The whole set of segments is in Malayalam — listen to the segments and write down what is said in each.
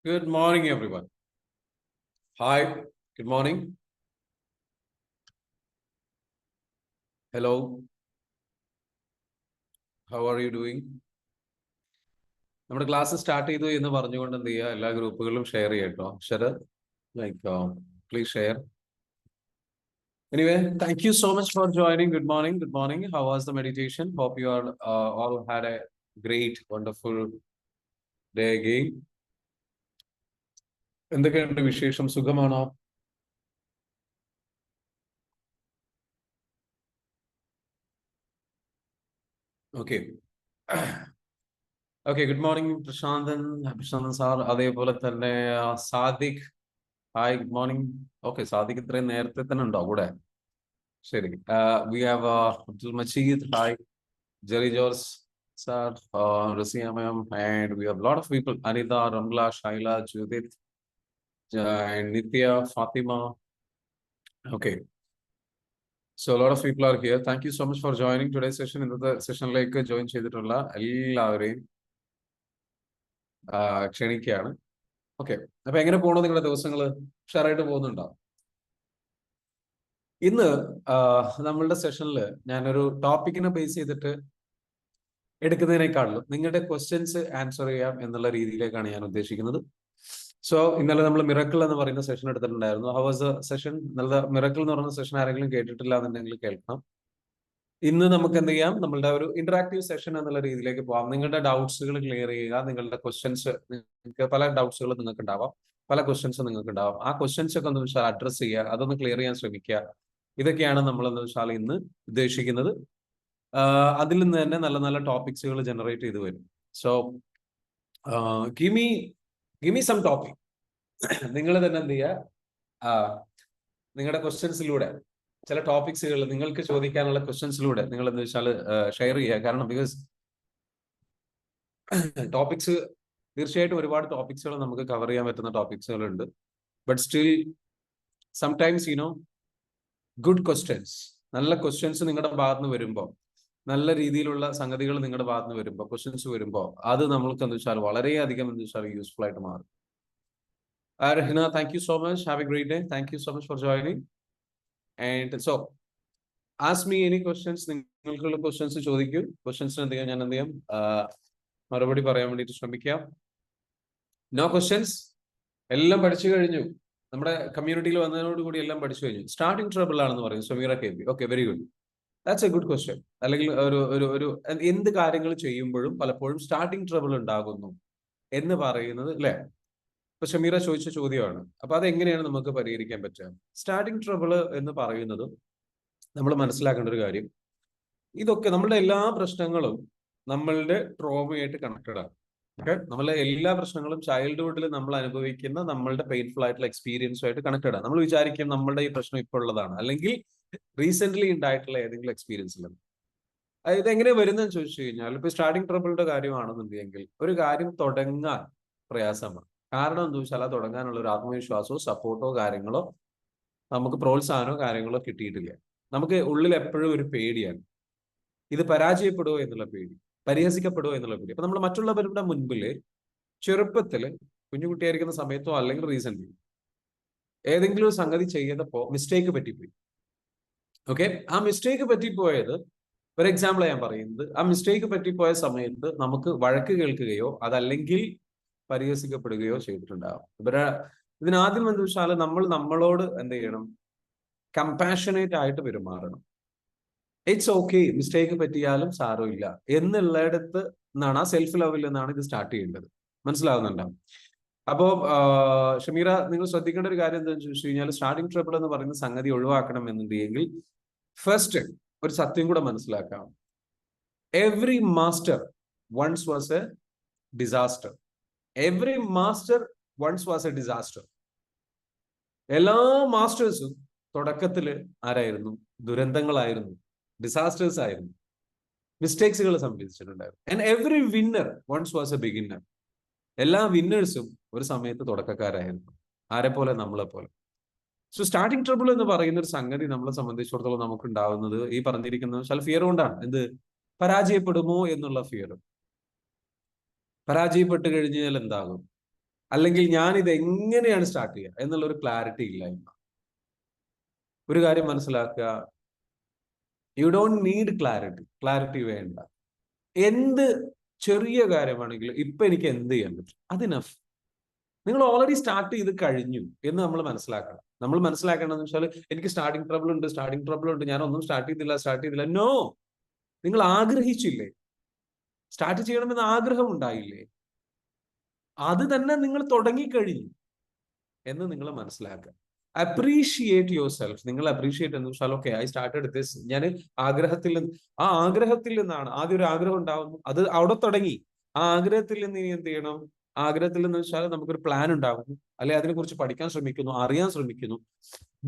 Good morning, everyone. Hi, good morning. Hello, how are you doing? നമ്മുടെ ക്ലാസ് സ്റ്റാർട്ട് ചെയ്തു എന്ന് പറഞ്ഞുകൊണ്ട് എന്ത് ചെയ്യുക, എല്ലാ ഗ്രൂപ്പുകളിലും ഷെയർ ചെയ്യട്ടോ. Sarath, please share. Anyway, thank you so much for joining. Good morning. Good morning. How was the meditation? Hope you all had a great, wonderful day again. എന്തൊക്കെയുണ്ട് വിശേഷം? സുഖമാണോ? Okay okay, good morning Prashanthan sir. അതേപോലെ തന്നെ Sadiq, hi, good morning. Okay, Sadiq ഇത്രയും നേരത്തെ തന്നെ ഉണ്ടോ കൂടെ? ശരി. We have Abdul Majeed, hi. Jerry George sir, Raziya ma'am, and we have lot of people. Anitha, Ramla, Shaila, Judith, Nithya, Fathima. Okay, so a lot of people are here. Thank you so much for joining today's session. ഇന്നത്തെ സെഷനിലേക്ക് ജോയിൻ ചെയ്തിട്ടുള്ള എല്ലാവരെയും ക്ഷണിക്കുകയാണ്. ഓക്കെ, അപ്പൊ എങ്ങനെ പോകണോ നിങ്ങളുടെ ദിവസങ്ങള്? ഉഷാറായിട്ട് പോകുന്നുണ്ടോ? ഇന്ന് നമ്മളുടെ സെഷനിൽ ഞാനൊരു ടോപ്പിക്കിനെ ബേസ് ചെയ്തിട്ട് എടുക്കുന്നതിനേക്കാളും നിങ്ങളുടെ ക്വസ്റ്റ്യൻസ് ആൻസർ ചെയ്യാം എന്നുള്ള രീതിയിലേക്കാണ് ഞാൻ ഉദ്ദേശിക്കുന്നത്. സോ ഇന്നലെ നമ്മൾ മിറക്കിൾ എന്ന് പറയുന്ന സെഷൻ എടുത്തിട്ടുണ്ടായിരുന്നു. How was the session? നല്ല മിറക്കിൾ എന്ന് പറയുന്ന സെഷൻ ആരെങ്കിലും കേട്ടിട്ടില്ല എന്നുണ്ടെങ്കിൽ കേൾക്കണം. ഇന്ന് നമുക്ക് എന്ത് ചെയ്യാം, നമ്മളുടെ ഒരു ഇന്ററാക്റ്റീവ് സെഷൻ എന്നുള്ള രീതിയിലേക്ക് പോകാം. നിങ്ങളുടെ ഡൗട്ട്സുകൾ ക്ലിയർ ചെയ്യുക. നിങ്ങളുടെ ക്വസ്റ്റ്യൻസ്, നിങ്ങൾക്ക് പല ഡൗട്ട്സുകൾ നിങ്ങൾക്ക് ഉണ്ടാവാം, പല ക്വസ്റ്റ്യൻസ് നിങ്ങൾക്ക് ഉണ്ടാവാം. ആ ക്വസ്റ്റ്യൻസ് ഒക്കെ ഒന്ന് വെച്ചാൽ അഡ്രസ് ചെയ്യുക, അതൊന്ന് ക്ലിയർ ചെയ്യാൻ ശ്രമിക്കുക. ഇതൊക്കെയാണ് നമ്മൾ എന്ന് വെച്ചാൽ ഇന്ന് ഉദ്ദേശിക്കുന്നത്. അതിൽ നിന്ന് തന്നെ നല്ല നല്ല ടോപ്പിക്സുകൾ ജനറേറ്റ് ചെയ്ത് വരും. So give me some topic. നിങ്ങൾ തന്നെ എന്ത് ചെയ്യുക, നിങ്ങളുടെ ക്വസ്റ്റ്യൻസിലൂടെ ചില ടോപ്പിക്സുകൾ നിങ്ങൾക്ക് ചോദിക്കാനുള്ള ക്വസ്റ്റ്യൻസിലൂടെ നിങ്ങൾ എന്ന് വെച്ചാൽ ഷെയർ ചെയ്യുക. കാരണം ബിക്കോസ് ടോപ്പിക്സ് തീർച്ചയായിട്ടും ഒരുപാട് ടോപ്പിക്സുകൾ നമുക്ക് കവർ ചെയ്യാൻ പറ്റുന്ന ടോപ്പിക്സുകളുണ്ട്. But still sometimes good questions, നല്ല ക്വസ്റ്റ്യൻസ് നിങ്ങളുടെ ഭാഗത്ത് നിന്ന് വരുമ്പോൾ, നല്ല രീതിയിലുള്ള സംഗതികൾ നിങ്ങളുടെ ഭാഗത്ത് നിന്ന് വരുമ്പോൾ, ക്വസ്റ്റ്യൻസ് വരുമ്പോൾ അത് നമ്മൾക്ക് എന്ന് വെച്ചാൽ വളരെയധികം എന്ന് വെച്ചാൽ യൂസ്ഫുൾ ആയിട്ട് മാറും. Rehna, thank you so much. Have a great day. Thank you so much for joining. And so, ask me any questions. നിങ്ങൾക്കുള്ള ക്വസ്റ്റ്യൻസ് ചോദിക്കൂ. ക്വസ്റ്റ്യൻസിന് എന്ത് ചെയ്യാം, ഞാൻ എന്ത് ചെയ്യാം, മറുപടി പറയാൻ വേണ്ടിയിട്ട് ശ്രമിക്കാം. No questions? എല്ലാം പഠിച്ചു കഴിഞ്ഞു. നമ്മുടെ കമ്മ്യൂണിറ്റിയിൽ വന്നതോടുകൂടി എല്ലാം പഠിച്ചു കഴിഞ്ഞു. സ്റ്റാർട്ടിംഗ് ട്രബിൾ ആണെന്ന് പറയും Sameera K P. Okay, very good. That's A good question. അല്ലെങ്കിൽ ഒരു എന്ത് കാര്യങ്ങൾ ചെയ്യുമ്പോഴും പലപ്പോഴും സ്റ്റാർട്ടിംഗ് ട്രബിൾ ഉണ്ടാകുന്നു എന്ന് പറയുന്നത് അല്ലെ? ഇപ്പൊ ഷമീറ ചോദിച്ച ചോദ്യമാണ്. അപ്പൊ അതെങ്ങനെയാണ് നമുക്ക് പരിഹരിക്കാൻ പറ്റുക? സ്റ്റാർട്ടിംഗ് ട്രബിൾ എന്ന് പറയുന്നത് നമ്മൾ മനസ്സിലാക്കേണ്ട ഒരു കാര്യം, ഇതൊക്കെ നമ്മളുടെ എല്ലാ പ്രശ്നങ്ങളും നമ്മളുടെ ട്രോമയായിട്ട് കണക്റ്റഡ് ആണ്. ഓക്കെ, നമ്മളെ എല്ലാ പ്രശ്നങ്ങളും ചൈൽഡ്ഹുഡിൽ നമ്മൾ അനുഭവിക്കുന്ന നമ്മളുടെ പെയിൻഫുൾ ആയിട്ടുള്ള എക്സ്പീരിയൻസുമായിട്ട് കണക്റ്റഡ് ആണ്. നമ്മൾ വിചാരിക്കും നമ്മളുടെ ഈ പ്രശ്നം ഇപ്പോൾ ഉള്ളതാണ്, അല്ലെങ്കിൽ റീസെന്റ് ഉണ്ടായിട്ടുള്ള ഏതെങ്കിലും എക്സ്പീരിയൻസിലാണ്. ഇത് എങ്ങനെ വരുന്നതെന്ന് ചോദിച്ചു കഴിഞ്ഞാൽ, ഇപ്പൊ സ്റ്റാർട്ടിംഗ് ട്രബിളിന്റെ കാര്യമാണെന്നുണ്ടെങ്കിൽ ഒരു കാര്യം തുടങ്ങാൻ പ്രയാസമാണ്. കാരണം എന്താ വെച്ചാൽ അത് തുടങ്ങാനുള്ള ഒരു ആത്മവിശ്വാസമോ സപ്പോർട്ടോ കാര്യങ്ങളോ നമുക്ക് പ്രോത്സാഹനമോ കാര്യങ്ങളോ കിട്ടിയിട്ടില്ല. നമുക്ക് ഉള്ളിൽ എപ്പോഴും ഒരു പേടിയാണ്. ഇത് പരാജയപ്പെടുമോ എന്നുള്ള പേടി, പരിഹസിക്കപ്പെടുമോ എന്നുള്ള പേടി. അപ്പൊ നമ്മൾ മറ്റുള്ളവരുടെ മുൻപില് ചെറുപ്പത്തില് കുഞ്ഞുകുട്ടിയായിരിക്കുന്ന സമയത്തോ അല്ലെങ്കിൽ റീസെന്റ് ഏതെങ്കിലും ഒരു സംഗതി ചെയ്തപ്പോ മിസ്റ്റേക്ക് പറ്റിപ്പോയി. ഓക്കെ, ആ മിസ്റ്റേക്ക് പറ്റിപ്പോയത്, ഫോർ എക്സാമ്പിൾ ഞാൻ പറയുന്നത്, ആ മിസ്റ്റേക്ക് പറ്റിപ്പോയ സമയത്ത് നമുക്ക് വഴക്ക് കേൾക്കുകയോ അതല്ലെങ്കിൽ പരിഹസിക്കപ്പെടുകയോ ചെയ്തിട്ടുണ്ടാവും. ഇതിനാദ്യം എന്താ വെച്ചാൽ നമ്മൾ നമ്മളോട് എന്ത് ചെയ്യണം, കമ്പാഷനേറ്റ് ആയിട്ട് പെരുമാറണം. ഇറ്റ്സ് ഓക്കെ, മിസ്റ്റേക്ക് പറ്റിയാലും സാരമില്ല എന്നുള്ളിടത്ത് നിന്നാണ്, ആ സെൽഫ് ലെവലിൽ നിന്നാണ് ഇത് സ്റ്റാർട്ട് ചെയ്യേണ്ടത്. മനസ്സിലാവുന്നുണ്ടാവും. അപ്പോ ഷമീറ, നിങ്ങൾ ശ്രദ്ധിക്കേണ്ട ഒരു കാര്യം എന്താണെന്ന് ചോദിച്ചു കഴിഞ്ഞാൽ, സ്റ്റാർട്ടിംഗ് ട്രബിൾ എന്ന് പറയുന്ന സംഗതി ഒഴിവാക്കണം എന്നുണ്ടെങ്കിൽ ഫസ്റ്റ് ഒരു സത്യം കൂടെ മനസ്സിലാക്കാം. Every master once was a disaster. Every master once was a disaster. എല്ലാ മാസ്റ്റേഴ്സും തുടക്കത്തിൽ ആരായിരുന്നു? ദുരന്തങ്ങളായിരുന്നു, ഡിസാസ്റ്റേഴ്സ് ആയിരുന്നു, മിസ്റ്റേക്സുകൾ സംഭവിച്ചിട്ടുണ്ടായിരുന്നു. And every winner once was a beginner. എല്ലാ വിന്നേഴ്സും ഒരു സമയത്ത് തുടക്കക്കാരായിരുന്നു. ആരെ പോലെ? നമ്മളെ പോലെ. സോ സ്റ്റാർട്ടിംഗ് ട്രബിൾ എന്ന് പറയുന്ന ഒരു സംഗതി നമ്മളെ സംബന്ധിച്ചിടത്തോളം നമുക്ക് ഉണ്ടാവുന്നത് ഈ പറഞ്ഞിരിക്കുന്ന ചില ഫിയർ കൊണ്ടാണ്. എന്ത്? പരാജയപ്പെടുമോ എന്നുള്ള ഫിയർ. പരാജയപ്പെട്ട് കഴിഞ്ഞാൽ എന്താകും? അല്ലെങ്കിൽ ഞാൻ ഇത് എങ്ങനെയാണ് സ്റ്റാർട്ട് ചെയ്യുക എന്നുള്ള ഒരു ക്ലാരിറ്റി ഇല്ലായ്മ. ഒരു കാര്യം മനസ്സിലാക്കുക, യു ഡോണ്ട് നീഡ് ക്ലാരിറ്റി വേണ്ട. എന്ത് ചെറിയ കാര്യമാണെങ്കിലും ഇപ്പൊ എനിക്ക് എന്ത് ചെയ്യാൻ പറ്റും, അതിനഫ്. നിങ്ങൾ ഓൾറെഡി സ്റ്റാർട്ട് ചെയ്ത് കഴിഞ്ഞു എന്ന് നമ്മൾ മനസ്സിലാക്കണം. നമ്മൾ മനസ്സിലാക്കേണ്ടതെന്ന് വെച്ചാൽ എനിക്ക് സ്റ്റാർട്ടിങ് ട്രബിൾ ഉണ്ട്, ഞാൻ ഒന്നും സ്റ്റാർട്ട് ചെയ്തില്ല. നോ, നിങ്ങൾ ആഗ്രഹിച്ചില്ലേ, സ്റ്റാർട്ട് ചെയ്യണമെന്ന് ആഗ്രഹം ഉണ്ടായില്ലേ, അത് തന്നെ നിങ്ങൾ തുടങ്ങിക്കഴിഞ്ഞു എന്ന് നിങ്ങൾ മനസ്സിലാക്കുക. Appreciate your self. നിങ്ങൾ അപ്രീഷിയേറ്റ് എന്ന് വെച്ചാൽ ഓക്കെ, ഐ സ്റ്റാർട്ടഡ് ദിസ്. ഞാൻ ആഗ്രഹത്തിൽ നിന്ന്, ആ ആഗ്രഹത്തിൽ നിന്നാണ് ആദ്യം ഒരു ആഗ്രഹം ഉണ്ടാവുന്നു, അത് അവിടെ തുടങ്ങി. ആ ആഗ്രഹത്തിൽ നിന്ന് ഇനി എന്ത് ചെയ്യണം? ആഗ്രഹത്തിൽ നിന്ന് വെച്ചാൽ നമുക്കൊരു പ്ലാൻ ഉണ്ടാകുന്നു, അല്ലെ അതിനെക്കുറിച്ച് പഠിക്കാൻ ശ്രമിക്കുന്നു, അറിയാൻ ശ്രമിക്കുന്നു.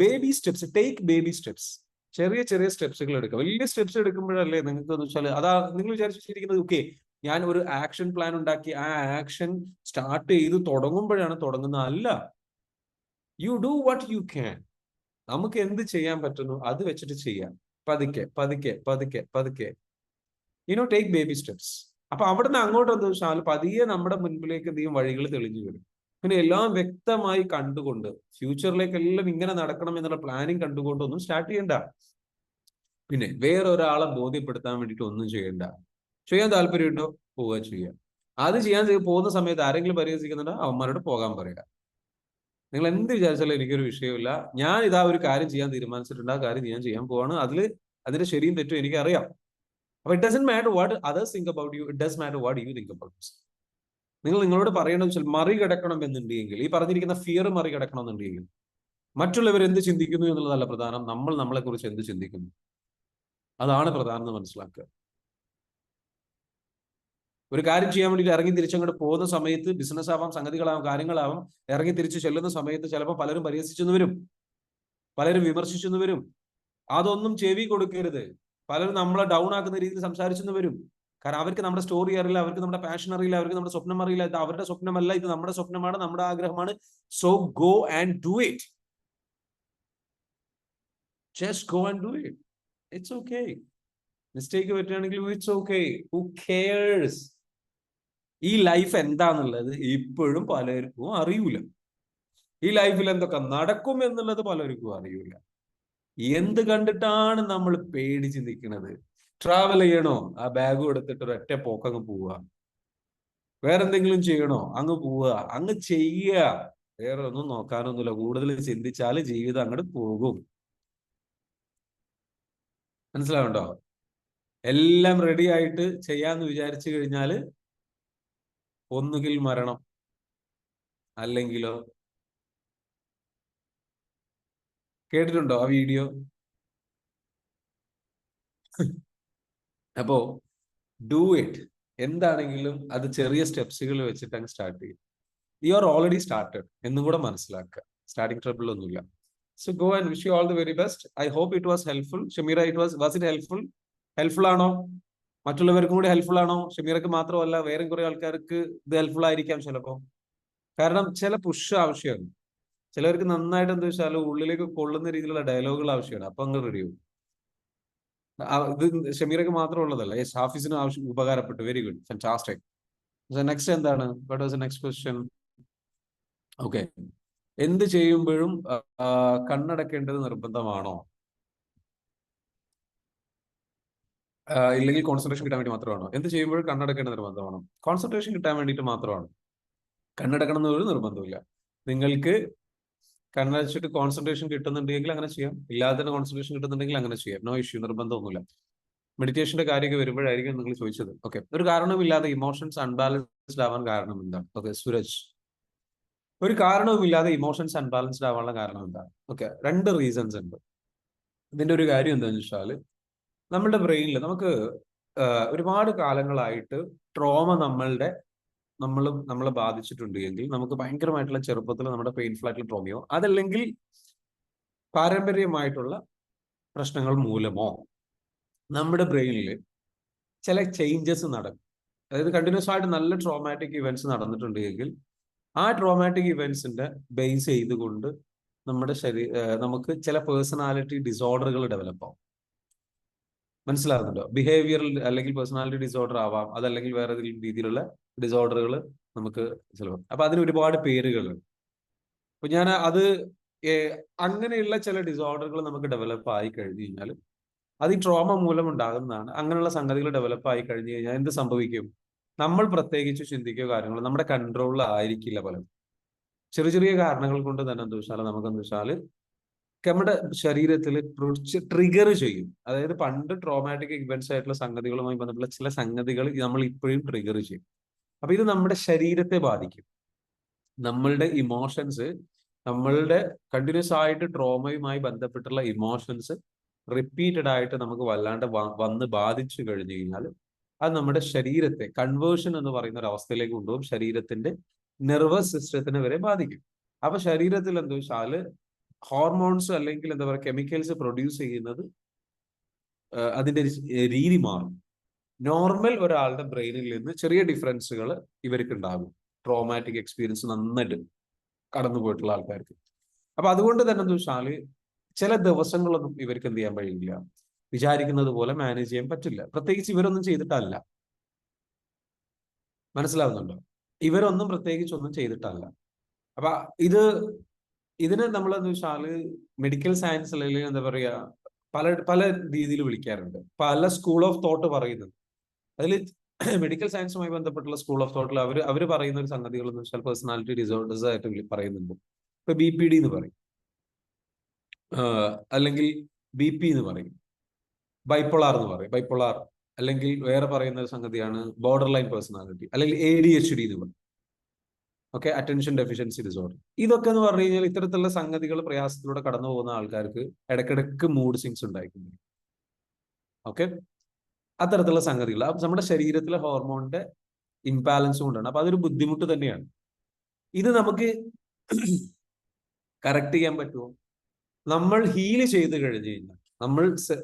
Baby steps, take baby steps. ചെറിയ ചെറിയ സ്റ്റെപ്സുകൾ എടുക്കുക. വലിയ സ്റ്റെപ്സ് എടുക്കുമ്പോഴല്ലേ നിങ്ങൾക്ക് എന്ന് വെച്ചാൽ അതാ നിങ്ങൾ വിചാരിച്ചിരിക്കുന്നത് ഓക്കെ ഞാൻ ഒരു ആക്ഷൻ പ്ലാൻ ഉണ്ടാക്കി ആ ആക്ഷൻ സ്റ്റാർട്ട് ചെയ്ത് തുടങ്ങുന്ന അല്ല. You do what you can. നമുക്ക് എന്ത് ചെയ്യാൻ പറ്റുന്നു അത് വെച്ചിട്ട് ചെയ്യാം. പതുക്കെ പതുക്കെ പതുക്കെ പതുക്കെ ടേക്ക് ബേബി സ്റ്റെപ്സ്. അപ്പൊ അവിടുന്ന് അങ്ങോട്ട് എന്താ വെച്ചാൽ പതിയെ നമ്മുടെ മുൻപിലേക്ക് എന്തെങ്കിലും വഴികൾ തെളിഞ്ഞു വരും. പിന്നെ എല്ലാം വ്യക്തമായി കണ്ടുകൊണ്ട് ഫ്യൂച്ചറിലേക്ക് എല്ലാം ഇങ്ങനെ നടക്കണം എന്നുള്ള പ്ലാനിങ് കണ്ടുകൊണ്ടൊന്നും സ്റ്റാർട്ട് ചെയ്യണ്ട. പിന്നെ വേറൊരാളെ ബോധ്യപ്പെടുത്താൻ വേണ്ടിയിട്ട് ഒന്നും ചെയ്യണ്ട. ചെയ്യാൻ താല്പര്യമുണ്ടോ പോവുക ചെയ്യാം. അത് ചെയ്യാൻ പോകുന്ന സമയത്ത് ആരെങ്കിലും പരിഹസിക്കുന്നുണ്ടോ അവന്മാരോട് പോകാൻ പറയുക. നിങ്ങൾ എന്ത് വിചാരിച്ചാലും എനിക്കൊരു വിഷയമില്ല. ഞാൻ ഇതാ ഒരു കാര്യം ചെയ്യാൻ തീരുമാനിച്ചിട്ടുണ്ട്, ആ കാര്യം ഞാൻ ചെയ്യാൻ പോവാണ്. അതിന്റെ ശരിയും തെറ്റും എനിക്കറിയാം. അപ്പൊ it doesn't matter what others think about you, it does matter what you think about you. നിങ്ങൾ നിങ്ങളോട് പറയണമെന്ന് വെച്ചാൽ മറികടക്കണം എന്നുണ്ടെങ്കിൽ, ഈ പറഞ്ഞിരിക്കുന്ന ഫിയർ മറികടക്കണം എന്നുണ്ടെങ്കിൽ മറ്റുള്ളവർ എന്ത് ചിന്തിക്കുന്നു എന്നുള്ളതല്ല പ്രധാനം, നമ്മൾ നമ്മളെ കുറിച്ച് എന്ത് ചിന്തിക്കുന്നു അതാണ് പ്രധാനം എന്ന് മനസ്സിലാക്കുക. ഒരു കാര്യം ചെയ്യാൻ വേണ്ടിയിട്ട് ഇറങ്ങി തിരിച്ചങ്ങോട്ട് പോകുന്ന സമയത്ത് ബിസിനസ് ആവാം, സംഗതികളാവാം, കാര്യങ്ങളാവാം, ഇറങ്ങി തിരിച്ച് ചെല്ലുന്ന സമയത്ത് ചിലപ്പോൾ പലരും പരിഹസിച്ചെന്ന് വരും, പലരും വിമർശിച്ചെന്ന് വരും. അതൊന്നും ചെവി കൊടുക്കരുത്. പലരും നമ്മളെ ഡൗൺ ആക്കുന്ന രീതിയിൽ സംസാരിച്ചെന്ന് വരും. കാരണം അവർക്ക് നമ്മുടെ സ്റ്റോറി അറിയില്ല, അവർക്ക് നമ്മുടെ പാഷൻ അറിയില്ല, അവർക്ക് നമ്മുടെ സ്വപ്നം അറിയില്ല. ഇത് അവരുടെ സ്വപ്നമല്ല, ഇത് നമ്മുടെ സ്വപ്നമാണ്, നമ്മുടെ ആഗ്രഹമാണ്. So go and do it. Just go and do it. It's okay. Mistake പറ്റുകയാണെങ്കിൽ ഇറ്റ്സ് ഓക്കെ. Who CARES? ഈ ലൈഫ് എന്താന്നുള്ളത് ഇപ്പോഴും പലർക്കും അറിയൂല. ഈ ലൈഫിൽ എന്തൊക്കെ നടക്കും എന്നുള്ളത് പലർക്കും അറിയൂല. എന്ത് കണ്ടിട്ടാണ് നമ്മൾ പേടിച്ച് നിൽക്കുന്നത്? ട്രാവൽ ചെയ്യണോ? ആ ബാഗ് എടുത്തിട്ട് ഒരൊറ്റ പോക്കങ്ങ് പോവുക. വേറെന്തെങ്കിലും ചെയ്യണോ? അങ്ങ് പോവുക, അങ്ങ് ചെയ്യുക. വേറെ ഒന്നും നോക്കാനൊന്നുമില്ല. കൂടുതൽ ചിന്തിച്ചാൽ ജീവിതം അങ്ങോട്ട് പോകും. മനസ്സിലാവുണ്ടോ? എല്ലാം റെഡി ആയിട്ട് ചെയ്യാന്ന് വിചാരിച്ചു കഴിഞ്ഞാൽ ഒന്നുകിൽ മരണം, അല്ലെങ്കിലോ. കേട്ടിട്ടുണ്ടോ ആ വീഡിയോ? അപ്പോ ഡു ഇറ്റ്. എന്താണെങ്കിലും അത് ചെറിയ സ്റ്റെപ്സുകൾ വെച്ചിട്ട് അങ്ങ് സ്റ്റാർട്ട് ചെയ്യും. യു ആർ ഓൾറെഡി സ്റ്റാർട്ടഡ് എന്നും കൂടെ മനസ്സിലാക്കുക. സ്റ്റാർട്ടിംഗ് ട്രബിൾ ഒന്നുമില്ല. So go and wish you all the very best. I hope it was helpful. Shameera, was it helpful? Helpful ആണോ? മറ്റുള്ളവർക്കും കൂടി ഹെൽപ്ഫുൾ ആണോ? ഷമീറക്ക് മാത്രമല്ല വേറെയും കുറെ ആൾക്കാർക്ക് ഇത് ഹെൽപ്ഫുൾ ആയിരിക്കാം ചിലപ്പോ. കാരണം ചില പുഷ് ആവശ്യമാണ്. ചിലവർക്ക് നന്നായിട്ട് എന്താ വെച്ചാൽ ഉള്ളിലേക്ക് കൊള്ളുന്ന രീതിയിലുള്ള ഡയലോഗുകൾ ആവശ്യമാണ്. അപ്പൊ അങ്ങ് റെഡിയാവും. ഇത് ഷമീറക്ക് മാത്രം ഉള്ളതല്ല, ഹാഫിസിന് ആവശ്യം ഉപകാരപ്പെട്ടു. Very good, fantastic. നെക്സ്റ്റ് എന്താണ്? What was the next question? Okay, എന്ത് ചെയ്യുമ്പോഴും കണ്ണടക്കേണ്ടത് നിർബന്ധമാണോ? ഇല്ലെങ്കിൽ കോൺസെൻട്രേഷൻ കിട്ടാൻ വേണ്ടി മാത്രമാണോ? എന്ത് ചെയ്യുമ്പോഴും കണ്ണടക്കേണ്ടത് നിർബന്ധമാണോ? കോൺസെൻട്രേഷൻ കിട്ടാൻ വേണ്ടിയിട്ട് മാത്രമാണ്. കണ്ണടക്കണം എന്നൊരു നിർബന്ധമില്ല. നിങ്ങൾക്ക് കണ്ണടച്ചിട്ട് കോൺസെൻട്രേഷൻ കിട്ടുന്നുണ്ടെങ്കിൽ അങ്ങനെ ചെയ്യാം, ഇല്ലാതെ തന്നെ കോൺസെൻട്രേഷൻ കിട്ടുന്നുണ്ടെങ്കിൽ അങ്ങനെ ചെയ്യാം. നോ ഇഷ്യൂ, നിർബന്ധമൊന്നുമില്ല. മെഡിറ്റേഷന്റെ കാര്യമൊക്കെ വരുമ്പോഴായിരിക്കും നിങ്ങൾ ചോദിച്ചത്. ഓക്കെ, ഒരു കാരണവുമില്ലാതെ ഇമോഷൻസ് അൺബാലൻസ്ഡ് ആവാൻ കാരണം എന്താണ്? ഓക്കെ സുരജ്, ഒരു കാരണവുമില്ലാതെ ഇമോഷൻസ് അൺബാലൻസ്ഡ് ആവാനുള്ള കാരണം എന്താണ്? ഓക്കെ, 2 റീസൺസ് ഉണ്ട്. ഇതിന്റെ ഒരു കാര്യം എന്താണെന്ന് വെച്ചാൽ നമ്മുടെ ബ്രെയിനിൽ നമുക്ക് ഒരുപാട് കാലങ്ങളായിട്ട് ട്രോമ നമ്മളെ ബാധിച്ചിട്ടുണ്ട് എങ്കിൽ നമുക്ക് ഭയങ്കരമായിട്ടുള്ള ചെറുപ്പത്തിൽ നമ്മുടെ പെയിൻഫുൾ ആയിട്ടുള്ള ട്രോമയോ അതല്ലെങ്കിൽ പാരമ്പര്യമായിട്ടുള്ള പ്രശ്നങ്ങൾ മൂലമോ നമ്മുടെ ബ്രെയിനിൽ ചില ചേഞ്ചസ് നടക്കും. അതായത് കണ്ടിന്യൂസ് ആയിട്ട് നല്ല ട്രോമാറ്റിക് ഇവന്റ്സ് നടന്നിട്ടുണ്ടെങ്കിൽ ആ ട്രോമാറ്റിക് ഇവന്റ്സിന്റെ ബേസ് ചെയ്തുകൊണ്ട് നമ്മുടെ നമുക്ക് ചില പേഴ്സണാലിറ്റി ഡിസോർഡറുകൾ ഡെവലപ്പ് ആവും. മനസ്സിലാകുന്നുണ്ടോ? ബിഹേവിയറൽ അല്ലെങ്കിൽ പേഴ്സണാലിറ്റി ഡിസോർഡർ ആവാം, അതല്ലെങ്കിൽ വേറെ ഏതെങ്കിലും രീതിയിലുള്ള ഡിസോർഡറുകൾ നമുക്ക് ചിലപ്പോൾ. അപ്പൊ അതിന് ഒരുപാട് പേരുകളുണ്ട്. അപ്പൊ ഞാൻ അത് അങ്ങനെയുള്ള ചില ഡിസോർഡറുകൾ നമുക്ക് ഡെവലപ്പ് ആയി കഴിഞ്ഞു കഴിഞ്ഞാൽ അത് ഈ ട്രോമ മൂലം ഉണ്ടാകുന്നതാണ്. അങ്ങനെയുള്ള സംഗതികൾ ഡെവലപ്പ് ആയി കഴിഞ്ഞു കഴിഞ്ഞാൽ എന്ത് സംഭവിക്കും? നമ്മൾ പ്രത്യേകിച്ച് ചിന്തിക്കുകയോ കാര്യങ്ങൾ നമ്മുടെ കൺട്രോളിൽ ആയിരിക്കില്ല പലതും. ചെറിയ ചെറിയ കാരണങ്ങൾ കൊണ്ട് തന്നെ എന്താ വെച്ചാൽ നമുക്ക് എന്താ വെച്ചാൽ നമ്മുടെ ശരീരത്തിൽ ട്രിഗർ ചെയ്യും. അതായത് പണ്ട് ട്രോമാറ്റിക് ഇവന്റ്സ് ആയിട്ടുള്ള സംഗതികളുമായി ബന്ധപ്പെട്ട ചില സംഗതികൾ നമ്മൾ ഇപ്പോഴും ട്രിഗർ ചെയ്യും. അപ്പൊ ഇത് നമ്മുടെ ശരീരത്തെ ബാധിക്കും. നമ്മളുടെ ഇമോഷൻസ്, നമ്മളുടെ കണ്ടിന്യൂസ് ആയിട്ട് ട്രോമയുമായി ബന്ധപ്പെട്ടുള്ള ഇമോഷൻസ് റിപ്പീറ്റഡ് ആയിട്ട് നമുക്ക് വല്ലാണ്ട് വന്ന് ബാധിച്ചു കഴിഞ്ഞു കഴിഞ്ഞാൽ അത് നമ്മുടെ ശരീരത്തെ കൺവേർഷൻ എന്ന് പറയുന്ന ഒരു അവസ്ഥയിലേക്ക് കൊണ്ടുപോകും. ശരീരത്തിന്റെ നെർവസ് സിസ്റ്റത്തിനെ വരെ ബാധിക്കും. അപ്പൊ ശരീരത്തിൽ എന്താ വെച്ചാല് ഹോർമോൺസ് അല്ലെങ്കിൽ എന്താ പറയുക കെമിക്കൽസ് പ്രൊഡ്യൂസ് ചെയ്യുന്നത് അതിന്റെ രീതി മാറും. നോർമൽ ഒരാളുടെ ബ്രെയിനിൽ നിന്ന് ചെറിയ ഡിഫറൻസുകൾ ഇവർക്ക് ഉണ്ടാകും, ട്രോമാറ്റിക് എക്സ്പീരിയൻസ് നന്നായിട്ട് കടന്നു പോയിട്ടുള്ള ആൾക്കാർക്ക്. അപ്പൊ അതുകൊണ്ട് തന്നെ എന്താ വെച്ചാല് ചില ദിവസങ്ങളൊന്നും ഇവർക്ക് എന്ത് ചെയ്യാൻ കഴിയില്ല, വിചാരിക്കുന്നത് പോലെ മാനേജ് ചെയ്യാൻ പറ്റില്ല. പ്രത്യേകിച്ച് ഇവരൊന്നും ചെയ്തിട്ടല്ല. മനസ്സിലാവുന്നുണ്ടോ? ഇവരൊന്നും പ്രത്യേകിച്ച് ഒന്നും ചെയ്തിട്ടല്ല. അപ്പൊ ഇതിനെ നമ്മളെന്ന് വെച്ചാല് മെഡിക്കൽ സയൻസ് അല്ലെങ്കിൽ എന്താ പറയാ പല പല രീതിയിൽ വിളിക്കാറുണ്ട്. പല സ്കൂൾ ഓഫ് തോട്ട് പറയുന്നത്. അതിൽ മെഡിക്കൽ സയൻസുമായി ബന്ധപ്പെട്ടുള്ള സ്കൂൾ ഓഫ് തോട്ടിൽ അവർ പറയുന്ന ഒരു സംഗതികൾ എന്ന് വെച്ചാൽ പേഴ്സണാലിറ്റി ഡിസോർഡേഴ്സ് ആയിട്ട് പറയുന്നുണ്ട്. ഇപ്പൊ BPD എന്ന് പറയും, അല്ലെങ്കിൽ BP എന്ന് പറയും, ബൈപ്പോളാർ എന്ന് പറയും. ബൈപ്പോളാർ അല്ലെങ്കിൽ വേറെ പറയുന്ന ഒരു സംഗതിയാണ് ബോർഡർ ലൈൻ പേഴ്സണാലിറ്റി, അല്ലെങ്കിൽ ADHD എന്ന് പറയും. Okay, attention deficiency disorder. ഇതൊക്കെ എന്ന് പറഞ്ഞു കഴിഞ്ഞാൽ ഇത്തരത്തിലുള്ള സംഗതികൾ പ്രയാസത്തിലൂടെ കടന്നു പോകുന്ന ആൾക്കാർക്ക് ഇടയ്ക്കിടയ്ക്ക് മൂഡ് സ്വിങ്സ് ഉണ്ടായിട്ടുണ്ട്. ഓക്കെ, അത്തരത്തിലുള്ള സംഗതികൾ നമ്മുടെ ശരീരത്തിലെ ഹോർമോണിന്റെ ഇംബാലൻസ് കൊണ്ടാണ്. അപ്പൊ അതൊരു ബുദ്ധിമുട്ട് തന്നെയാണ്. ഇത് നമുക്ക് കറക്റ്റ് ചെയ്യാൻ പറ്റുമോ? നമ്മൾ ഹീൽ ചെയ്ത് കഴിഞ്ഞു കഴിഞ്ഞാൽ,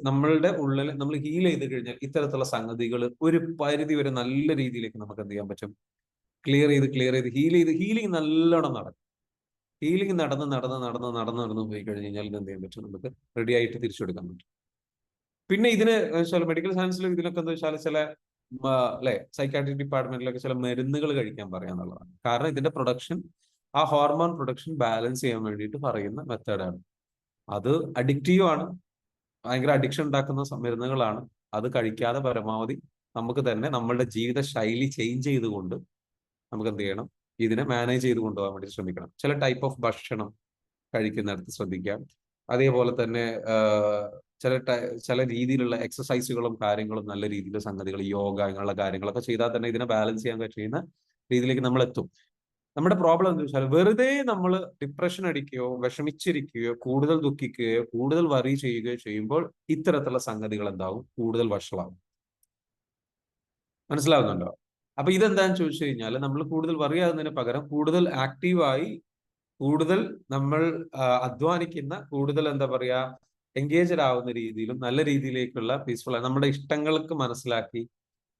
നമ്മളുടെ ഉള്ളിൽ നമ്മൾ ഹീൽ ചെയ്ത് കഴിഞ്ഞാൽ ഇത്തരത്തിലുള്ള സംഗതികൾ ഒരു പരിധി വരെ നല്ല രീതിയിലേക്ക് നമുക്ക് എന്ത് ചെയ്യാൻ പറ്റും? ക്ലിയർ ചെയ്ത് ഹീലിംഗ് നല്ലോണം നടക്കും. ഹീലിംഗ് നടന്ന് പോയി കഴിഞ്ഞ് കഴിഞ്ഞാൽ എന്ത് ചെയ്യാൻ പറ്റും? നമുക്ക് റെഡി ആയിട്ട് തിരിച്ചെടുക്കാൻ പറ്റും. പിന്നെ ഇതിന് മെഡിക്കൽ സയൻസിൽ ഇതിനൊക്കെ എന്താ വെച്ചാൽ ചില അല്ലെ സൈക്കാട്രിക് ഡിപ്പാർട്ട്മെന്റിലൊക്കെ ചില മരുന്നുകൾ കഴിക്കാൻ പറയാന്നുള്ളതാണ്. കാരണം ഇതിന്റെ പ്രൊഡക്ഷൻ, ആ ഹോർമോൺ പ്രൊഡക്ഷൻ ബാലൻസ് ചെയ്യാൻ വേണ്ടിയിട്ട് പറയുന്ന മെത്തേഡാണ്. അത് അഡിക്റ്റീവ് ആണ്, ഭയങ്കര അഡിക്ഷൻ ഉണ്ടാക്കുന്ന മരുന്നുകളാണ്. അത് കഴിക്കാതെ പരമാവധി നമുക്ക് തന്നെ നമ്മളുടെ ജീവിത ശൈലി ചേഞ്ച് ചെയ്തുകൊണ്ട് നമുക്ക് എന്ത് ചെയ്യണം? ഇതിനെ മാനേജ് ചെയ്ത് കൊണ്ടുപോകാൻ വേണ്ടി ശ്രമിക്കണം. ചില ടൈപ്പ് ഓഫ് ഭക്ഷണം കഴിക്കുന്നിടത്ത് ശ്രദ്ധിക്കാം. അതേപോലെ തന്നെ ചില രീതിയിലുള്ള എക്സസൈസുകളും കാര്യങ്ങളും നല്ല രീതിയിലുള്ള സംഗതികൾ, യോഗ അങ്ങനെയുള്ള കാര്യങ്ങളൊക്കെ ചെയ്താൽ തന്നെ ഇതിനെ ബാലൻസ് ചെയ്യാൻ കഴിയുന്ന രീതിയിലേക്ക് നമ്മൾ എത്തും. നമ്മുടെ പ്രോബ്ലം എന്താ വെച്ചാൽ വെറുതെ നമ്മൾ ഡിപ്രഷൻ അടിക്കുകയോ വിഷമിച്ചിരിക്കുകയോ കൂടുതൽ ദുഃഖിക്കുകയോ കൂടുതൽ വറി ചെയ്യുകയോ ചെയ്യുമ്പോൾ ഇത്തരത്തിലുള്ള സംഗതികൾ എന്താവും? കൂടുതൽ വഷളാവും. മനസ്സിലാവുന്നുണ്ടോ? അപ്പൊ ഇതെന്താന്ന് ചോദിച്ചു കഴിഞ്ഞാൽ നമ്മൾ കൂടുതൽ വറി ആകുന്നതിന് പകരം കൂടുതൽ ആക്റ്റീവായി, കൂടുതൽ നമ്മൾ അധ്വാനിക്കുന്ന, കൂടുതൽ എന്താ പറയാ എൻഗേജഡ് ആവുന്ന രീതിയിലും നല്ല രീതിയിലേക്കുള്ള പീസ്ഫുൾ ആയി നമ്മുടെ ഇഷ്ടങ്ങൾക്ക് മനസ്സിലാക്കി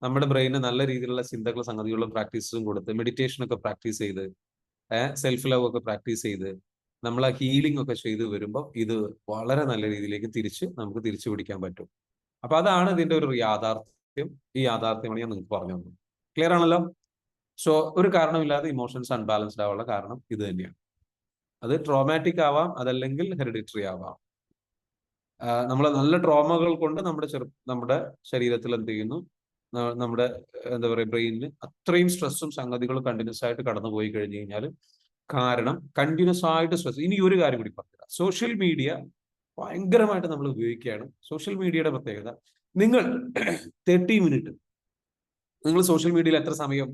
നമ്മുടെ ബ്രെയിന് നല്ല രീതിയിലുള്ള ചിന്തകളും സംഗതികളും പ്രാക്ടീസും കൊടുത്ത് മെഡിറ്റേഷനൊക്കെ പ്രാക്ടീസ് ചെയ്ത് സെൽഫ് ലവ് ഒക്കെ പ്രാക്ടീസ് ചെയ്ത് നമ്മൾ ആ ഹീലിംഗ് ഒക്കെ ചെയ്ത് വരുമ്പോൾ ഇത് വളരെ നല്ല രീതിയിലേക്ക് നമുക്ക് തിരിച്ചു പിടിക്കാൻ പറ്റും. അപ്പൊ അതാണ് ഇതിന്റെ ഒരു യാഥാർത്ഥ്യം. ഈ യാഥാർത്ഥ്യമാണ് ഞാൻ നിങ്ങൾക്ക് പറഞ്ഞു തന്നത്. ക്ലിയർ ആണല്ലോ? സോ ഒരു കാരണമില്ലാതെ ഇമോഷൻസ് അൺബാലൻസ്ഡ് ആവാനുള്ള കാരണം ഇത് തന്നെയാണ്. അത് ട്രോമാറ്റിക് ആവാം, അതല്ലെങ്കിൽ ഹെറിഡിറ്ററി ആവാം. നമ്മളെ നല്ല ട്രോമകൾ കൊണ്ട് നമ്മുടെ ശരീരത്തിൽ എന്ത് ചെയ്യുന്നു? നമ്മുടെ എന്താ പറയുക ബ്രെയിനിന് അത്രയും സ്ട്രെസ്സും സംഗതികളും കണ്ടിന്യൂസ് ആയിട്ട് കടന്നു പോയി കഴിഞ്ഞു കഴിഞ്ഞാൽ, കാരണം കണ്ടിന്യൂസ് ആയിട്ട് സ്ട്രെസ്. ഇനി ഒരു കാര്യം കൂടി പറഞ്ഞുതരാം. സോഷ്യൽ മീഡിയ ഭയങ്കരമായിട്ട് നമ്മൾ ഉപയോഗിക്കുകയാണ്. സോഷ്യൽ മീഡിയയുടെ പ്രത്യേകത, നിങ്ങൾ 30 മിനിറ്റ് നിങ്ങൾ സോഷ്യൽ മീഡിയയിൽ എത്ര സമയം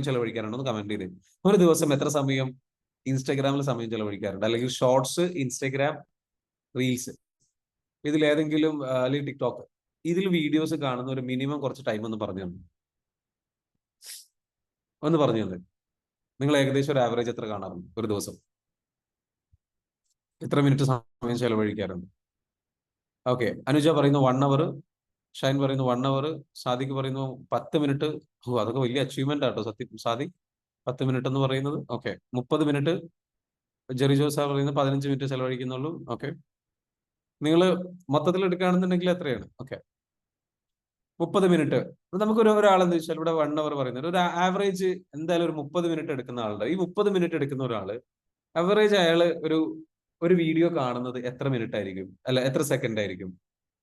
ചെലവഴിക്കാറുണ്ടെന്ന് കമന്റ് ചെയ്തേ. ഒരു ദിവസം എത്ര സമയം ഇൻസ്റ്റാഗ്രാമിൽ സമയം ചെലവഴിക്കാറുണ്ട്? അല്ലെങ്കിൽ ഷോർട്സ്, ഇൻസ്റ്റാഗ്രാം റീൽസ്, ഇതിലേതെങ്കിലും അല്ലെങ്കിൽ ടിക്ടോക്ക്, ഇതിൽ വീഡിയോസ് കാണുന്ന ഒരു മിനിമം കുറച്ച് ടൈം ഒന്ന് പറഞ്ഞു തന്നെ. നിങ്ങൾ ഏകദേശം ഒരു ആവറേജ് എത്ര കാണാറുണ്ട് ഒരു ദിവസം? എത്ര മിനിറ്റ് സമയം ചെലവഴിക്കാറുണ്ട്? ഓക്കെ, അനുജ പറയുന്നു 1 അവർ, ഷൈൻ പറയുന്നു 1 അവർ, സാദിക്ക് പറയുന്നു 10 മിനിറ്റ്. അതൊക്കെ വലിയ അച്ചീവ്മെന്റ് ആട്ടോ സത്യം. സാദി 10 മിനിറ്റ് എന്ന് പറയുന്നത്. Okay, 30 minute. ജെറി ജോസ പറയുന്നത് 15 മിനിറ്റ് ചെലവഴിക്കുന്നുള്ളൂ. ഓക്കെ, നിങ്ങൾ മൊത്തത്തിൽ എടുക്കുകയാണെന്നുണ്ടെങ്കിൽ എത്രയാണ്? Okay, 30 minute. നമുക്കൊരു ഒരാളെന്ന് വെച്ചാൽ ഇവിടെ 1 അവർ പറയുന്നത് ഒരു ആവറേജ് എന്തായാലും ഒരു 30 മിനിറ്റ് എടുക്കുന്ന ആളുടെ ഈ 30 മിനിറ്റ് എടുക്കുന്ന ഒരാള് ആവറേജ് അയാള് ഒരു വീഡിയോ കാണുന്നത് എത്ര മിനിറ്റ് ആയിരിക്കും, അല്ല എത്ര സെക്കൻഡ് ആയിരിക്കും?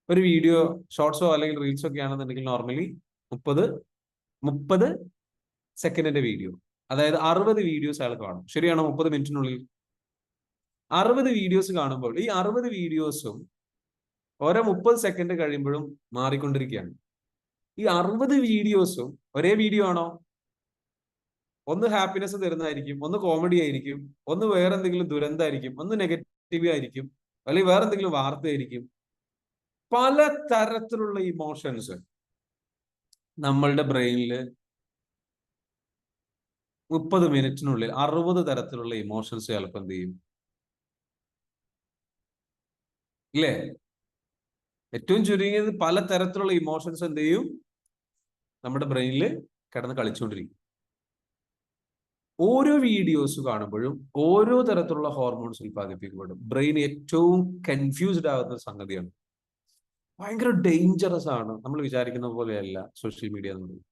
ഒരു വീഡിയോ ഷോർട്സോ അല്ലെങ്കിൽ റീൽസോ ഒക്കെ ആണെന്നുണ്ടെങ്കിൽ നോർമലി 30 സെക്കൻഡിന്റെ വീഡിയോ, അതായത് 60 വീഡിയോസ് അയാൾ കാണും. ശരിയാണോ? 30 മിനിറ്റിനുള്ളിൽ 60 വീഡിയോസ് കാണുമ്പോൾ ഈ 60 വീഡിയോസും ഓരോ 30 സെക്കൻഡ് കഴിയുമ്പോഴും മാറിക്കൊണ്ടിരിക്കുകയാണ്. ഈ 60 വീഡിയോസും ഒരേ വീഡിയോ ആണോ? ഒന്ന് ഹാപ്പിനെസ് തരുന്നതായിരിക്കും, ഒന്ന് കോമഡി ആയിരിക്കും, ഒന്ന് വേറെ എന്തെങ്കിലും ദുരന്തമായിരിക്കും, ഒന്ന് നെഗറ്റീവ് ആയിരിക്കും, അല്ലെങ്കിൽ വേറെ എന്തെങ്കിലും വാർത്തയായിരിക്കും. പല തരത്തിലുള്ള ഇമോഷൻസ് നമ്മളുടെ ബ്രെയിനിൽ 30 മിനിറ്റിനുള്ളിൽ 60 തരത്തിലുള്ള ഇമോഷൻസ് ചിലപ്പോൾ എന്ത് ചെയ്യും, ഇല്ലേ? ഏറ്റവും ചുരുങ്ങിയത് പല തരത്തിലുള്ള ഇമോഷൻസ് എന്ത് ചെയ്യും, നമ്മുടെ ബ്രെയിനിൽ കിടന്ന് കളിച്ചുകൊണ്ടിരിക്കും. ഓരോ വീഡിയോസ് കാണുമ്പോഴും ഓരോ തരത്തിലുള്ള ഹോർമോൺസ് ഉൽപ്പാദിപ്പിക്കപ്പെടും. ബ്രെയിൻ ഏറ്റവും കൺഫ്യൂസ്ഡ് ആകുന്ന സംഗതിയാണ്. ഭയങ്കര ഡേഞ്ചറസ് ആണ്. നമ്മൾ വിചാരിക്കുന്ന പോലെയല്ല സോഷ്യൽ മീഡിയ എന്ന് പറയുന്നത്.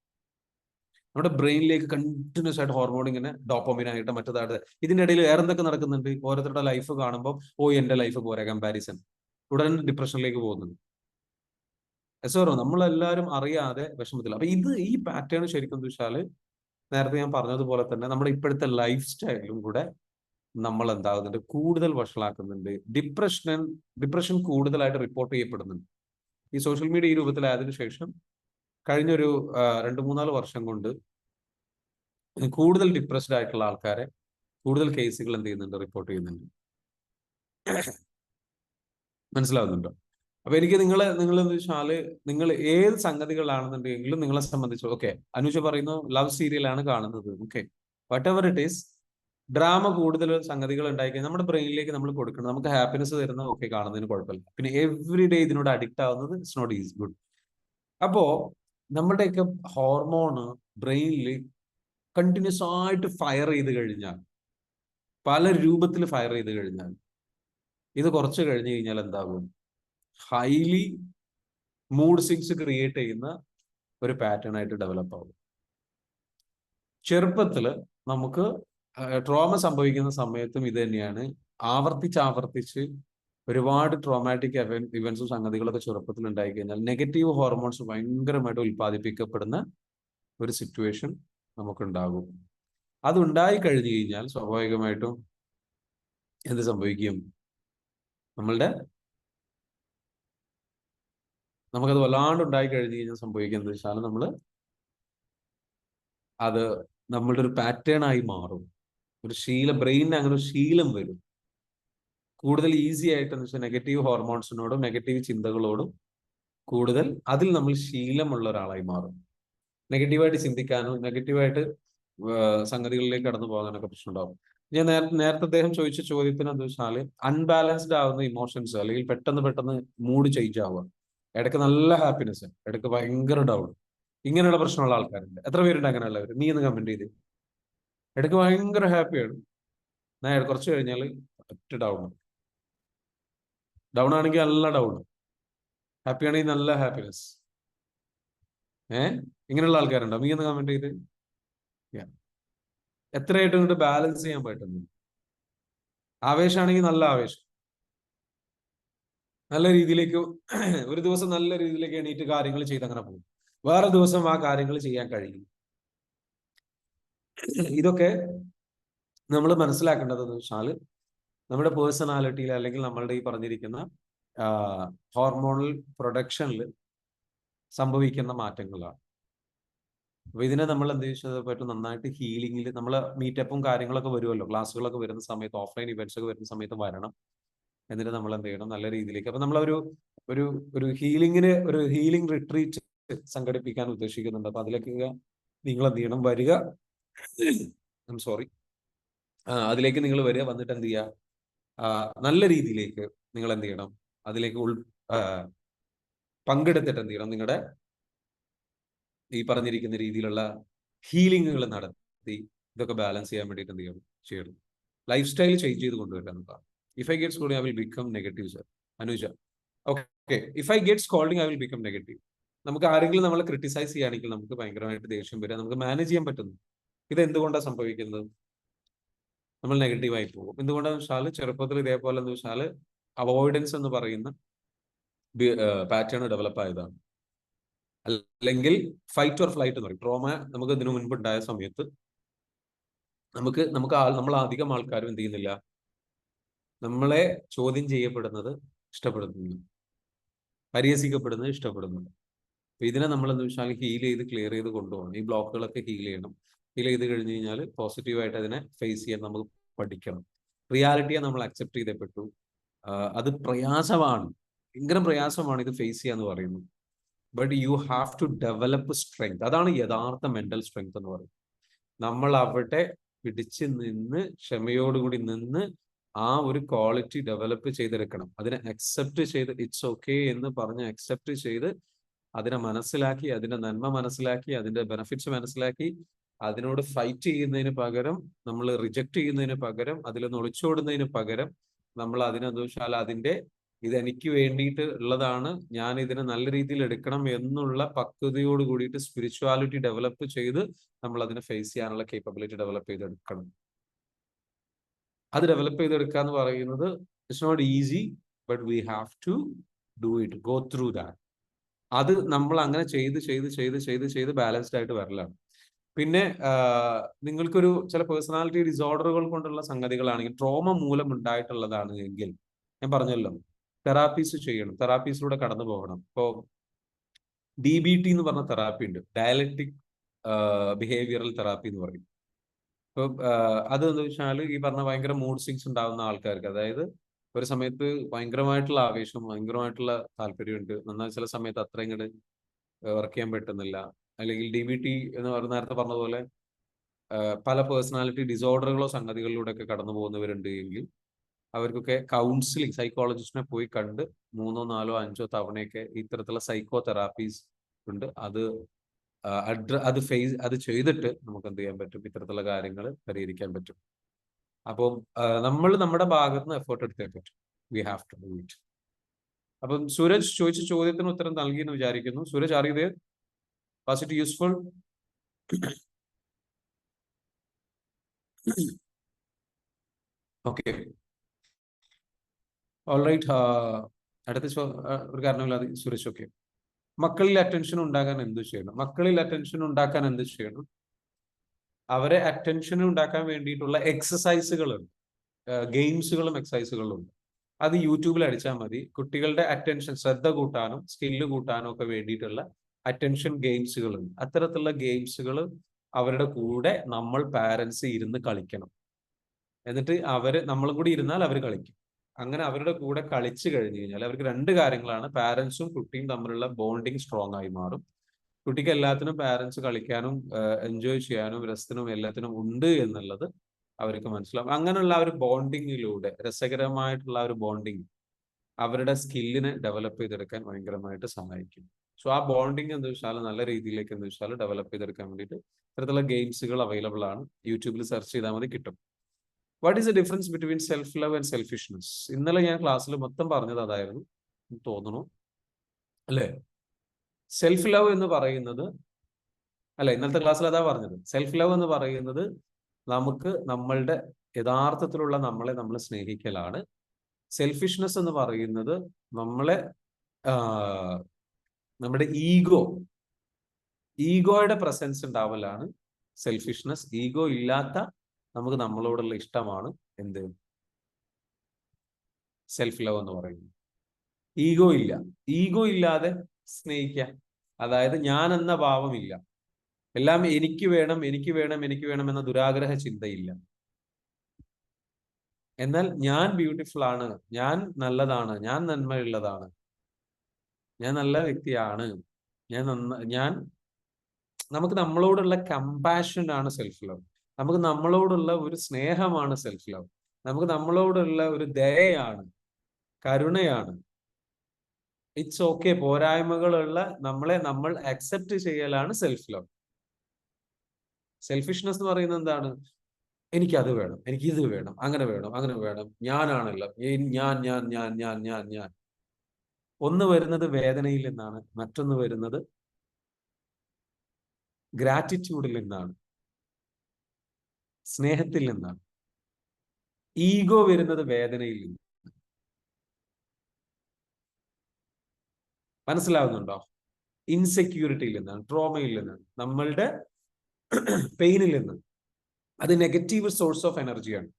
നമ്മുടെ ബ്രെയിനിലേക്ക് കണ്ടിന്യൂസ് ആയിട്ട് ഹോർമോൺ ഇങ്ങനെ ഡോപ്പമിൻ ആയിട്ട് മറ്റേതായിട്ട് ഇതിന്റെ ഇടയിൽ വേറെ എന്തൊക്കെ നടക്കുന്നുണ്ട്. ഓരോരുത്തരുടെ ലൈഫ് കാണുമ്പോൾ എന്റെ ലൈഫ് പോരെ, കമ്പാരിസൺ, ഉടൻ ഡിപ്രഷനിലേക്ക് പോകുന്നുണ്ട്. എസോറോ നമ്മളെല്ലാവരും അറിയാതെ വിഷമത്തില്ല. അപ്പൊ ഈ പാറ്റേൺ ശരിക്കും വെച്ചാല് നേരത്തെ ഞാൻ പറഞ്ഞതുപോലെ തന്നെ നമ്മുടെ ഇപ്പോഴത്തെ ലൈഫ് സ്റ്റൈലും കൂടെ നമ്മൾ എന്താകുന്നുണ്ട്, കൂടുതൽ വഷളാക്കുന്നുണ്ട്. ഡിപ്രഷൻ കൂടുതലായിട്ട് റിപ്പോർട്ട് ചെയ്യപ്പെടുന്നുണ്ട്. ഈ സോഷ്യൽ മീഡിയ ഈ രൂപത്തിലായതിനു ശേഷം കഴിഞ്ഞൊരു 2-3-4 വർഷം കൊണ്ട് കൂടുതൽ ഡിപ്രസ്ഡ് ആയിട്ടുള്ള ആൾക്കാരെ കൂടുതൽ കേസുകൾ എന്ത് ചെയ്യുന്നുണ്ട്, റിപ്പോർട്ട് ചെയ്യുന്നുണ്ട്. മനസ്സിലാവുന്നുണ്ടോ? അപ്പൊ എനിക്ക് നിങ്ങൾ എന്ന് വെച്ചാല് നിങ്ങൾ ഏത് സംഗതികളാണെന്നുണ്ടെങ്കിലും നിങ്ങളെ സംബന്ധിച്ച് ഓക്കെ, അനുജ പറയുന്നു ലവ് സീരിയലാണ് കാണുന്നത്, okay, what ever it is, drama കൂടുതൽ സംഗതികൾ ഉണ്ടായിക്കഴിഞ്ഞാൽ നമ്മുടെ ബ്രെയിനിലേക്ക് നമ്മൾ കൊടുക്കണം. നമുക്ക് ഹാപ്പിനെസ് തരുന്ന ഓക്കെ, കാണുന്നതിന് കുഴപ്പമില്ല. പിന്നെ എവറി ഡേ ഇതിനോട് അഡിക്റ്റ് ആവുന്നത് ഇറ്റ്സ് നോട്ട് ഈസ് ഗുഡ്. അപ്പോ നമ്മുടെയൊക്കെ ഹോർമോണ് ബ്രെയിനിൽ കണ്ടിന്യൂസ് ആയിട്ട് ഫയർ ചെയ്ത് കഴിഞ്ഞാൽ, പല രൂപത്തിൽ ഫയർ ചെയ്ത് കഴിഞ്ഞാൽ, ഇത് കുറച്ച് കഴിഞ്ഞ് കഴിഞ്ഞാൽ എന്താകും, ഹൈലി മൂഡ് സ്വിങ്സ് ക്രിയേറ്റ് ചെയ്യുന്ന ഒരു പാറ്റേൺ ആയിട്ട് ഡെവലപ്പ് ആകും. ചെറുപ്പത്തില് നമുക്ക് ട്രോമ സംഭവിക്കുന്ന സമയത്തും ഇത് തന്നെയാണ്. ആവർത്തിച്ച് ഒരുപാട് ട്രോമാറ്റിക് ഇവന്റ്സും സംഗതികളൊക്കെ ചെറുപ്പത്തിൽ ഉണ്ടായി കഴിഞ്ഞാൽ നെഗറ്റീവ് ഹോർമോൺസ് ഭയങ്കരമായിട്ട് ഉൽപ്പാദിപ്പിക്കപ്പെടുന്ന ഒരു സിറ്റുവേഷൻ നമുക്കുണ്ടാകും. അതുണ്ടായി കഴിഞ്ഞു കഴിഞ്ഞാൽ സ്വാഭാവികമായിട്ടും എന്ത് സംഭവിക്കും, നമുക്കത് വല്ലാണ്ട് ഉണ്ടായി കഴിഞ്ഞു കഴിഞ്ഞാൽ സംഭവിക്കുന്നത് വെച്ചാൽ അത് നമ്മളുടെ ഒരു പാറ്റേൺ ആയി മാറും. ഒരു ബ്രെയിനിന് അങ്ങനെ ഒരു ശീലം വരും. കൂടുതൽ ഈസി ആയിട്ട് എന്ന് വെച്ചാൽ നെഗറ്റീവ് ഹോർമോൺസിനോടും നെഗറ്റീവ് ചിന്തകളോടും കൂടുതൽ അതിൽ നമ്മൾ ശീലമുള്ള ഒരാളായി മാറും. നെഗറ്റീവായിട്ട് ചിന്തിക്കാനും നെഗറ്റീവായിട്ട് സംഗതികളിലേക്ക് കടന്നു പോകാനൊക്കെ പ്രശ്നം ഉണ്ടാവും. ഞാൻ നേരത്തെ അദ്ദേഹം ചോദിച്ച ചോദ്യത്തിന് എന്താ വെച്ചാൽ അൺബാലൻസ്ഡ് ആവുന്ന ഇമോഷൻസ്, അല്ലെങ്കിൽ പെട്ടെന്ന് മൂഡ് ചേഞ്ച് ആവുക, ഇടയ്ക്ക് നല്ല ഹാപ്പിനെസ്, ഇടയ്ക്ക് ഭയങ്കര ഡൗൺ, ഇങ്ങനെയുള്ള പ്രശ്നമുള്ള ആൾക്കാരുണ്ട്. എത്ര പേരുണ്ട് അങ്ങനെയുള്ളവർ? നീ ഒന്ന് കമന്റ് ചെയ്ത്. ഇടയ്ക്ക് ഭയങ്കര ഹാപ്പിയാണ്, കുറച്ച് കഴിഞ്ഞാൽ ഒറ്റ ഡൗൺ ആണെങ്കിൽ നല്ല ഡൗൺ, ഹാപ്പി ആണെങ്കിൽ നല്ല ഹാപ്പിനെസ്. ഇങ്ങനെയുള്ള ആൾക്കാരുണ്ടോ? നീ ഒന്ന് കമന്റ് ചെയ്ത്. എത്രയായിട്ട് ഇങ്ങോട്ട് ബാലൻസ് ചെയ്യാൻ പറ്റുന്നു? ആവേശമാണെങ്കിൽ നല്ല ആവേശം, നല്ല രീതിയിലേക്ക് ഒരു ദിവസം നല്ല രീതിയിലേക്ക് എണീറ്റ് കാര്യങ്ങൾ ചെയ്ത് അങ്ങനെ പോകും. വേറെ ദിവസം ആ കാര്യങ്ങൾ ചെയ്യാൻ കഴിയും. ഇതൊക്കെ നമ്മൾ മനസ്സിലാക്കേണ്ടത് എന്ന് വെച്ചാൽ നമ്മുടെ പേഴ്സണാലിറ്റിയിൽ അല്ലെങ്കിൽ നമ്മളുടെ ഈ പറഞ്ഞിരിക്കുന്ന ഹോർമോണൽ പ്രൊഡക്ഷനിൽ സംഭവിക്കുന്ന മാറ്റങ്ങളാണ്. അപ്പൊ ഇതിനെ നമ്മൾ എന്ത് ചെയ്താൽ പറ്റും, നന്നായിട്ട് ഹീലിംഗിൽ നമ്മൾ മീറ്റപ്പും കാര്യങ്ങളൊക്കെ വരുമല്ലോ, ക്ലാസ്സുകളൊക്കെ വരുന്ന സമയത്ത്, ഓഫ്ലൈൻ ഇവന്റ്സ് ഒക്കെ വരുന്ന സമയത്ത് വരണം. എന്നിട്ട് നമ്മൾ എന്ത് ചെയ്യണം, നല്ല രീതിയിലേക്ക്. അപ്പൊ നമ്മളൊരു ഒരു ഒരു ഹീലിംഗ് റിട്രീറ്റ് സംഘടിപ്പിക്കാൻ ഉദ്ദേശിക്കുന്നുണ്ട്. അപ്പൊ അതിലേക്ക് നിങ്ങൾ എന്ത് ചെയ്യണം, വരിക. അതിലേക്ക് നിങ്ങൾ വരിക. വന്നിട്ട് എന്ത് ചെയ്യുക, നല്ല രീതിയിലേക്ക് നിങ്ങൾ എന്ത് ചെയ്യണം, അതിലേക്ക് പങ്കെടുത്തിട്ട് എന്ത് ചെയ്യണം, നിങ്ങളുടെ ഈ പറഞ്ഞിരിക്കുന്ന രീതിയിലുള്ള ഹീലിംഗുകൾ നടത്തി ഇതൊക്കെ ബാലൻസ് ചെയ്യാൻ വേണ്ടിയിട്ട് എന്ത് ചെയ്യണം, ലൈഫ് സ്റ്റൈൽ ചേഞ്ച് ചെയ്ത് കൊണ്ടുവരാൻ. If I get scolding I will become negative, sir. Anuja, okay, if I get scolding I will become negative. നമുക്ക് ആരെങ്കിലും നമ്മളെ ക്രിട്ടിസൈസ് ചെയ്യുകയാണെങ്കിൽ നമുക്ക് ഭയങ്കരമായിട്ട് ദേഷ്യം വരിക, നമുക്ക് മാനേജ് ചെയ്യാൻ പറ്റുന്നു. ഇത് എന്തുകൊണ്ടാണ് സംഭവിക്കുന്നത്? നമ്മൾ നെഗറ്റീവായി പോകും. എന്തുകൊണ്ടാന്ന് വെച്ചാൽ ചെറുപ്പത്തിൽ ഇതേപോലെ എന്ന് വെച്ചാൽ അവോയ്ഡൻസ് എന്ന് പറയുന്ന പാറ്റേൺ ഡെവലപ്പ് ആയതാണ്. അല്ലെങ്കിൽ ഫൈറ്റ് ഓർ ഫ്ലൈറ്റ് എന്ന് പറയും. ട്രോമ നമുക്ക് ഇതിനു മുൻപ് ഉണ്ടായ സമയത്ത് നമ്മൾ അധികം ആൾക്കാരും എന്ത് ചെയ്യുന്നില്ല, നമ്മളെ ചോദ്യം ചെയ്യപ്പെടുന്നത് ഇഷ്ടപ്പെടുന്നില്ല, പരിഹസിക്കപ്പെടുന്നത് ഇഷ്ടപ്പെടുന്നില്ല. അപ്പൊ ഇതിനെ നമ്മൾ എന്ന് വെച്ചാൽ ഹീൽ ചെയ്ത് ക്ലിയർ ചെയ്ത് കൊണ്ടുപോകണം. ഈ ബ്ലോക്കുകളൊക്കെ ഹീൽ ചെയ്യണം. ഹീൽ ചെയ്ത് കഴിഞ്ഞ് കഴിഞ്ഞാൽ പോസിറ്റീവായിട്ട് അതിനെ ഫേസ് ചെയ്യാൻ നമുക്ക് പഠിക്കണം. റിയാലിറ്റിയെ നമ്മൾ അക്സെപ്റ്റ് ചെയ്തപ്പെട്ടു. അത് പ്രയാസമാണ്, ഭയങ്കര പ്രയാസമാണ് ഇത് ഫേസ് ചെയ്യാന്ന് പറയുന്നത്. But you have to develop strength. അതാണ് യഥാർത്ഥ മെന്റൽ സ്ട്രെങ്ത് എന്ന് പറയുന്നത്. നമ്മൾ അവിടെ പിടിച്ച് നിന്ന് ക്ഷമയോടുകൂടി നിന്ന് ആ ഒരു ക്വാളിറ്റി ഡെവലപ്പ് ചെയ്തെടുക്കണം. അതിനെ അക്സെപ്റ്റ് ചെയ്ത് ഇറ്റ്സ് ഓക്കെ എന്ന് പറഞ്ഞ് അക്സെപ്റ്റ് ചെയ്ത് അതിനെ മനസ്സിലാക്കി, അതിന്റെ നന്മ മനസ്സിലാക്കി, അതിന്റെ ബെനിഫിറ്റ്സ് മനസ്സിലാക്കി, അതിനോട് ഫൈറ്റ് ചെയ്യുന്നതിന് പകരം, നമ്മൾ റിജക്ട് ചെയ്യുന്നതിന് പകരം, അതിലൊന്ന് ഒളിച്ചോടുന്നതിന് പകരം നമ്മൾ അതിനെന്താ വെച്ചാൽ അതിന്റെ ഇതെനിക്ക് വേണ്ടിയിട്ട് ഉള്ളതാണ്, ഞാൻ ഇതിനെ നല്ല രീതിയിൽ എടുക്കണം എന്നുള്ള പക്വതയോട് കൂടിയിട്ട് സ്പിരിച്വാലിറ്റി ഡെവലപ്പ് ചെയ്ത് നമ്മൾ അതിനെ ഫേസ് ചെയ്യാനുള്ള കേപ്പബിലിറ്റി ഡെവലപ്പ് ചെയ്തെടുക്കണം. അത് ഡെവലപ്പ് ചെയ്തെടുക്കുക എന്ന് പറയുന്നത് it's not easy, but we have to do it, go through that. അത് നമ്മൾ അങ്ങനെ ചെയ്ത് ബാലൻസ്ഡ് ആയിട്ട് വരലാണ്. പിന്നെ നിങ്ങൾക്കൊരു ചില പേഴ്സണാലിറ്റി ഡിസോർഡറുകൾ കൊണ്ടുള്ള സംഗതികളാണെങ്കിൽ, ട്രോമ മൂലം ഉണ്ടായിട്ടുള്ളതാണ് എങ്കിൽ ഞാൻ പറഞ്ഞല്ലോ തെറാപ്പീസ് ചെയ്യണം, തെറാപ്പീസിലൂടെ കടന്നു പോകണം. ഇപ്പോൾ DBT എന്ന് പറഞ്ഞ തെറാപ്പി ഉണ്ട്, ഡയലക്റ്റിക് ബിഹേവിയറൽ തെറാപ്പി എന്ന് പറയും. ഇപ്പൊ അതെന്ന് വെച്ചാൽ ഈ പറഞ്ഞ ഭയങ്കര മൂഡ് സ്വിങ്സ് ഉണ്ടാകുന്ന ആൾക്കാർക്ക്, അതായത് ഒരു സമയത്ത് ഭയങ്കരമായിട്ടുള്ള ആവേശം, ഭയങ്കരമായിട്ടുള്ള താല്പര്യമുണ്ട്, എന്നാൽ ചില സമയത്ത് അത്ര ഇങ്ങോട്ട് വർക്ക് ചെയ്യാൻ പറ്റുന്നില്ല. അല്ലെങ്കിൽ DBT എന്ന് പറഞ്ഞ നേരത്തെ പറഞ്ഞതുപോലെ പല പേഴ്സണാലിറ്റി ഡിസോർഡറുകളോ സംഗതികളിലൂടെ ഒക്കെ കടന്നു പോകുന്നവരുണ്ട് എങ്കിൽ അവർക്കൊക്കെ കൗൺസിലിംഗ്, സൈക്കോളജിസ്റ്റിനെ പോയി കണ്ട് 3, 4, 5 തവണയൊക്കെ ഇത്തരത്തിലുള്ള സൈക്കോ തെറാപ്പീസ് ഉണ്ട്. അത് ചെയ്തിട്ട് നമുക്ക് എന്ത് ചെയ്യാൻ പറ്റും, ഇത്തരത്തിലുള്ള കാര്യങ്ങൾ പരിഹരിക്കാൻ പറ്റും. അപ്പം നമ്മൾ നമ്മുടെ ഭാഗത്ത് നിന്ന് എഫേർട്ട് എടുത്തേ പറ്റും. We have to do it. അപ്പം സൂരജ് ചോദിച്ച ചോദ്യത്തിന് ഉത്തരം നൽകിയെന്ന് വിചാരിക്കുന്നു. Suraj, are you there? Was it useful? Okay, alright. അടുത്ത ഒരു കാരണമില്ലാതെ സുരേഷ്, ഓക്കെ. മക്കളിൽ അറ്റൻഷൻ ഉണ്ടാകാൻ എന്ത് ചെയ്യണം? മക്കളിൽ അറ്റൻഷൻ ഉണ്ടാക്കാൻ എന്ത് ചെയ്യണം? അവരെ അറ്റൻഷൻ ഉണ്ടാക്കാൻ വേണ്ടിയിട്ടുള്ള എക്സസൈസുകളുണ്ട്, ഗെയിംസുകളും എക്സസൈസുകളും ഉണ്ട്. അത് യൂട്യൂബിൽ അടിച്ചാൽ മതി. കുട്ടികളുടെ അറ്റൻഷൻ, ശ്രദ്ധ കൂട്ടാനും സ്കില്ല് കൂട്ടാനും ഒക്കെ വേണ്ടിയിട്ടുള്ള അറ്റൻഷൻ ഗെയിംസുകളുണ്ട്. അത്തരത്തിലുള്ള ഗെയിംസുകൾ അവരുടെ കൂടെ നമ്മൾ പാരൻസ് ഇരുന്ന് കളിക്കണം. എന്നിട്ട് നമ്മളും കൂടി ഇരുന്നാൽ അവർ കളിക്കും. അങ്ങനെ അവരുടെ കൂടെ കളിച്ചു കഴിഞ്ഞു കഴിഞ്ഞാൽ അവർക്ക് രണ്ട് കാര്യങ്ങളാണ്, പാരൻസും കുട്ടിയും തമ്മിലുള്ള ബോണ്ടിങ് സ്ട്രോങ് ആയി മാറും. കുട്ടിക്ക് എല്ലാത്തിനും പാരൻസ് കളിക്കാനും എൻജോയ് ചെയ്യാനും രസത്തിനും എല്ലാത്തിനും ഉണ്ട് എന്നുള്ളത് അവർക്ക് മനസ്സിലാവും. അങ്ങനെയുള്ള ഒരു ബോണ്ടിങ്ങിലൂടെ, രസകരമായിട്ടുള്ള ഒരു ബോണ്ടിങ് അവരുടെ സ്കില്ലിനെ ഡെവലപ്പ് ചെയ്തെടുക്കാൻ ഭയങ്കരമായിട്ട് സഹായിക്കും. സോ ആ ബോണ്ടിങ് എന്താ വെച്ചാൽ നല്ല രീതിയിലേക്ക് എന്താ വെച്ചാൽ ഡെവലപ്പ് ചെയ്തെടുക്കാൻ വേണ്ടിയിട്ട് ഇത്തരത്തിലുള്ള ഗെയിംസുകൾ അവൈലബിൾ ആണ്. യൂട്യൂബിൽ സെർച്ച് ചെയ്താൽ മതി, കിട്ടും. What is the difference between self love and selfishness? ഇന്നലെ ഞാൻ ക്ലാസ്സിൽ മൊത്തം പറഞ്ഞത് അതായിരുന്നു തോന്നുന്നു, അല്ലേ? സെൽഫ് ലവ് എന്ന് പറയുന്നത്, അല്ല, ഇന്നലത്തെ ക്ലാസ്സിൽ അതാ പറഞ്ഞത്. സെൽഫ് ലവ് എന്ന് പറയുന്നത് നമുക്ക് നമ്മളുടെ യഥാർത്ഥത്തിലുള്ള നമ്മളെ നമ്മൾ സ്നേഹിക്കലാണ്. സെൽഫിഷ്നെസ് എന്ന് പറയുന്നത് നമ്മുടെ ഈഗോയുടെ പ്രസൻസ് ഉണ്ടാവലാണ് സെൽഫിഷ്നെസ്. ഈഗോ ഇല്ലാത്ത നമുക്ക് നമ്മളോടുള്ള ഇഷ്ടമാണ് എന്ത് സെൽഫ് ലവ് എന്ന് പറയുന്നത്. ഈഗോ ഇല്ലാതെ സ്നേഹിക്കുക, അതായത് ഞാൻ എന്ന ഭാവമില്ല, എല്ലാം എനിക്ക് വേണം എന്ന ദുരാഗ്രഹ ചിന്തയില്ല. എന്നാൽ ഞാൻ ബ്യൂട്ടിഫുൾ ആണ്, ഞാൻ നല്ലതാണ്, ഞാൻ നന്മയുള്ളതാണ്, ഞാൻ നല്ല വ്യക്തിയാണ്, നമുക്ക് നമ്മളോടുള്ള കമ്പാഷൻ ആണ് സെൽഫ് ലവ്. നമുക്ക് നമ്മളോടുള്ള ഒരു സ്നേഹമാണ് സെൽഫ് ലവ്. നമുക്ക് നമ്മളോടുള്ള ഒരു ദയയാണ്, കരുണയാണ്. ഇറ്റ്സ് ഓക്കെ, പോരായ്മകളുള്ള നമ്മളെ നമ്മൾ അക്സെപ്റ്റ് ചെയ്യലാണ് സെൽഫ് ലവ്. സെൽഫിഷ്നെസ് എന്ന് പറയുന്നത് എന്താണ്? എനിക്കത് വേണം, എനിക്ക് ഇത് വേണം, അങ്ങനെ വേണം, ഞാനാണല്ലോ, ഞാൻ. ഒന്ന് വരുന്നത് വേദനയിൽ നിന്നാണ്, മറ്റൊന്ന് വരുന്നത് ഗ്രാറ്റിറ്റ്യൂഡിൽ നിന്നാണ്, സ്നേഹത്തിൽ നിന്നാണ്. ഈഗോ വരുന്നത് വേദനയിൽ നിന്ന്. മനസ്സിലാവുന്നുണ്ടോ? ഇൻസെക്യൂരിറ്റിയിൽ നിന്നാണ്, ട്രോമയിൽ നിന്നാണ്, നമ്മളുടെ പെയിനിൽ നിന്ന്. അത് നെഗറ്റീവ് സോഴ്സ് ഓഫ് എനർജിയാണ്.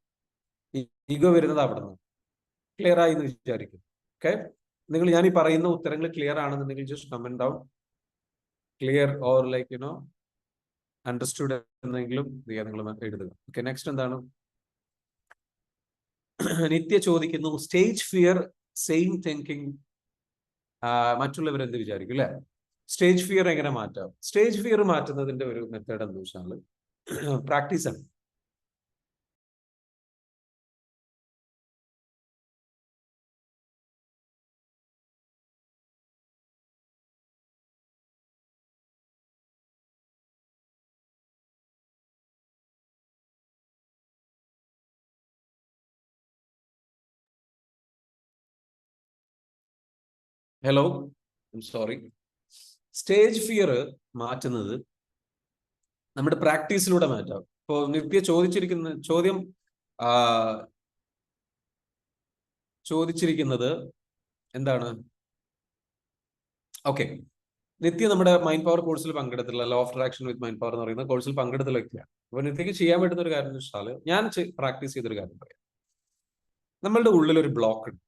ഈഗോ വരുന്നത് അവിടെ നിന്ന്. ക്ലിയർ ആയി എന്ന് വിചാരിക്കും. ഓക്കെ, ഞാൻ ഈ പറയുന്ന ഉത്തരങ്ങൾ ക്ലിയർ ആണെന്നുണ്ടെങ്കിൽ just comment down clear or like you know understood എന്നെങ്കിലും നിങ്ങൾ എഴുതുക. ഓക്കെ, നെക്സ്റ്റ് എന്താണ്? നിത്യ ചോദിക്കുന്നു, സ്റ്റേജ് ഫിയർ സെയിം തിങ്കിങ് മറ്റുള്ളവർ എന്ത് വിചാരിക്കും അല്ലെ? സ്റ്റേജ് ഫിയർ എങ്ങനെ മാറ്റാം? സ്റ്റേജ് ഫിയർ മാറ്റുന്നതിന്റെ ഒരു മെത്തേഡ് എന്ന് വെച്ചാൽ പ്രാക്ടീസ് ആണ്. Hello, sorry. സ്റ്റേജ് ഫിയർ മാറ്റുന്നത് നമ്മുടെ പ്രാക്ടീസിലൂടെ മാറ്റാം. ഇപ്പോ നിത്യ ചോദിച്ചിരിക്കുന്നത് എന്താണ്? ഓക്കെ, നിത്യ നമ്മുടെ മൈൻഡ് പവർ കോഴ്സിൽ പങ്കെടുത്തില്ല, law of attraction with mind power എന്ന് പറയുന്ന കോഴ്സിൽ പങ്കെടുത്തുള്ള വ്യക്തിയാണ്. അപ്പൊ നിത്യക്ക് ചെയ്യാൻ പറ്റുന്ന ഒരു കാര്യം എന്ന് വെച്ചാൽ, ഞാൻ പ്രാക്ടീസ് ചെയ്തൊരു കാര്യം പറയാം. നമ്മളുടെ ഉള്ളിലൊരു ബ്ലോക്ക് ഉണ്ട്,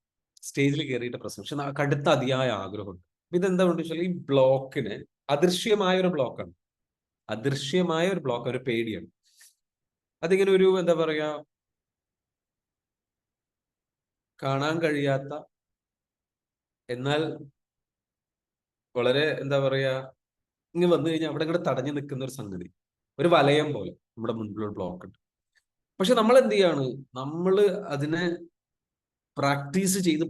സ്റ്റേജിൽ കയറിയിട്ട് പ്രശ്നം, പക്ഷെ കടുത്ത അതിയായ ആഗ്രഹമുണ്ട്. ഇതെന്താണെന്ന് വെച്ചാൽ, ഈ ബ്ലോക്കിന് അദൃശ്യമായ ഒരു ബ്ലോക്കാണ്. അദൃശ്യമായ ഒരു ബ്ലോക്ക്, ഒരു പേടിയാണ്. അതിങ്ങനെ ഒരു എന്താ പറയാ, കാണാൻ കഴിയാത്ത എന്നാൽ വളരെ എന്താ പറയാ, ഇങ്ങനെ വന്നു കഴിഞ്ഞാൽ അവിടെ ഇങ്ങോട്ട് തടഞ്ഞു നിൽക്കുന്ന ഒരു സംഗതി, ഒരു വലയം പോലെ നമ്മുടെ മുൻപിലൊരു ബ്ലോക്ക് ഉണ്ട്. പക്ഷെ നമ്മൾ എന്ത് ചെയ്യാണ്? നമ്മൾ അതിനെ പ്രാക്ടീസ് ചെയ്ത്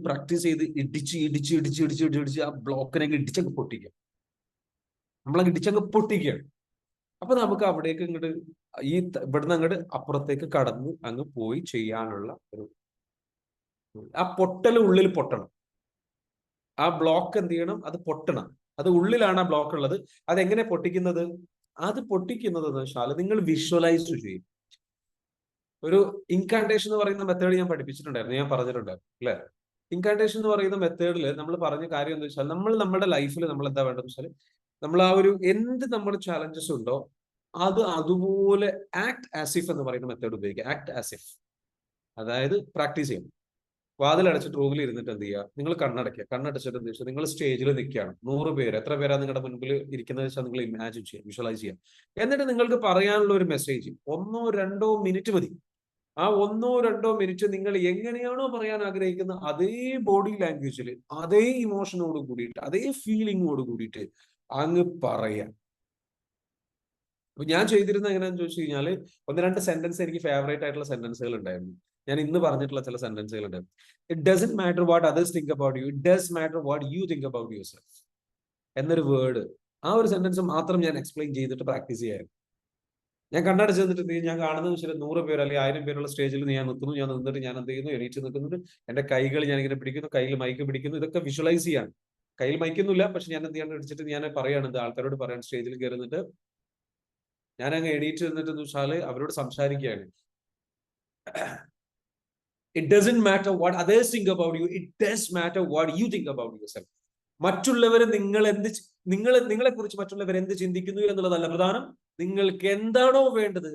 ഇടിച്ച് ആ ബ്ലോക്കിനെ ഇടിച്ചങ്ങ് പൊട്ടിക്കുക. നമ്മളങ്ങ് ഇടിച്ചങ്ങ് പൊട്ടിക്കുകയാണ്. അപ്പൊ നമുക്ക് അവിടേക്ക് ഇങ്ങോട്ട് ഇവിടുന്ന് അങ്ങോട്ട് അപ്പുറത്തേക്ക് കടന്ന് അങ്ങ് പോയി ചെയ്യാനുള്ള ഒരു, ആ പൊട്ടൽ ഉള്ളിൽ പൊട്ടണം. ആ ബ്ലോക്ക് എന്ത് ചെയ്യണം? അത് പൊട്ടണം. അത് ഉള്ളിലാണ് ആ ബ്ലോക്ക് ഉള്ളത്. അതെങ്ങനെ പൊട്ടിക്കുന്നത്? അത് പൊട്ടിക്കുന്നത് എന്ന് വെച്ചാൽ നിങ്ങൾ വിഷ്വലൈസ് ചെയ്യും. ഒരു ഇൻകാന്റേഷൻ എന്ന് പറയുന്ന മെത്തേഡ് ഞാൻ പഠിപ്പിച്ചിട്ടുണ്ടായിരുന്നു, ഞാൻ പറഞ്ഞിട്ടുണ്ടായിരുന്നു അല്ലെ? ഇൻകാന്റേഷൻ എന്ന് പറയുന്ന മെത്തേഡിൽ നമ്മൾ പറഞ്ഞ കാര്യം എന്താ വെച്ചാൽ, നമ്മുടെ ലൈഫിൽ നമ്മൾ എന്താ വേണ്ടതെന്ന് വെച്ചാൽ, നമ്മൾ ആ ഒരു എന്ത് നമ്മുടെ ചാലഞ്ചസ് ഉണ്ടോ അത് അതുപോലെ ആക്ട് ആസ് ഇഫ് എന്ന് പറയുന്ന മെത്തേഡ് ഉപയോഗിക്കുക. ആക്ട് ആസ് ഇഫ്, അതായത് പ്രാക്ടീസ് ചെയ്യണം. വാതിലടച്ചിട്ട് റൂമിൽ ഇരുന്നിട്ട് എന്ത് ചെയ്യുക? നിങ്ങൾ കണ്ണടയ്ക്കുക. കണ്ണടച്ചിട്ട് എന്ത് വെച്ചാൽ, നിങ്ങൾ സ്റ്റേജിൽ നിൽക്കുകയാണ്. 100 പേര്, എത്ര പേരാ നിങ്ങളുടെ മുൻപിൽ ഇരിക്കുന്നത് വെച്ചാൽ നിങ്ങൾ ഇമാജിൻ ചെയ്യുക, വിഷ്വലൈസ് ചെയ്യുക. എന്നിട്ട് നിങ്ങൾക്ക് പറയാനുള്ള ഒരു മെസ്സേജ് 1-2 മിനിറ്റ് മതി. ആ 1-2 മിനിറ്റ് നിങ്ങൾ എങ്ങനെയാണോ പറയാൻ ആഗ്രഹിക്കുന്നത് അതേ ബോഡി ലാംഗ്വേജിൽ, അതേ ഇമോഷനോട് കൂടിയിട്ട്, അതേ ഫീലിങ്ങോട് കൂടിയിട്ട് അങ്ങ് പറയാം. അപ്പൊ ഞാൻ ചെയ്തിരുന്ന എങ്ങനെയാന്ന് ചോദിച്ചു കഴിഞ്ഞാല്, 1-2 സെന്റൻസ് എനിക്ക് ഫേവറേറ്റ് ആയിട്ടുള്ള സെന്റൻസുകൾ ഉണ്ടായിരുന്നു. ഞാൻ ഇന്ന് പറഞ്ഞിട്ടുള്ള ചില സെന്റൻസുകൾ ഉണ്ട്. It doesn't matter what others think about you, it does matter what you think about your self എന്നൊരു വേർഡ്, ആ ഒരു സെന്റൻസ് മാത്രം ഞാൻ എക്സ്പ്ലെയിൻ ചെയ്തിട്ട് പ്രാക്ടീസ് ചെയ്യായിരുന്നു. ഞാൻ കണ്ണടച്ച് നിന്നിട്ട് ഞാൻ കാണുന്നത് വെച്ചാൽ 100 പേര് അല്ലെങ്കിൽ 1000 പേരുള്ള സ്റ്റേജിൽ ഞാൻ നിൽക്കുന്നു. ഞാൻ നിന്നിട്ട് ഞാൻ എന്ത് ചെയ്യുന്നു? എണീറ്റ് നിൽക്കുന്നുണ്ട്. എന്റെ കൈകൾ ഞാൻ ഇങ്ങനെ പിടിക്കുന്നു, കയ്യിൽ മൈക്ക് പിടിക്കുന്നു. ഇതൊക്കെ വിഷ്വലൈസ് ചെയ്യാണ്. കയ്യിൽ മൈക്കൊന്നുമില്ല, പക്ഷെ ഞാൻ എന്ത് ചെയ്യാൻ അടിച്ചിട്ട് ഞാൻ പറയാണ്, ആൾക്കാരോട് പറയാൻ, സ്റ്റേജിൽ കയറുന്നിട്ട് ഞാൻ അങ്ങ് എണീറ്റ് നിന്നിട്ട് വെച്ചാൽ അവരോട് സംസാരിക്കുകയാണ്. It doesn't matter what others think about you, it does matter what you think about your self. മറ്റുള്ളവർ നിങ്ങളെ കുറിച്ച് മറ്റുള്ളവർ എന്ത് ചിന്തിക്കുന്നു എന്നുള്ളതല്ല പ്രധാനം. നിങ്ങൾക്ക് എന്താണോ വേണ്ടത്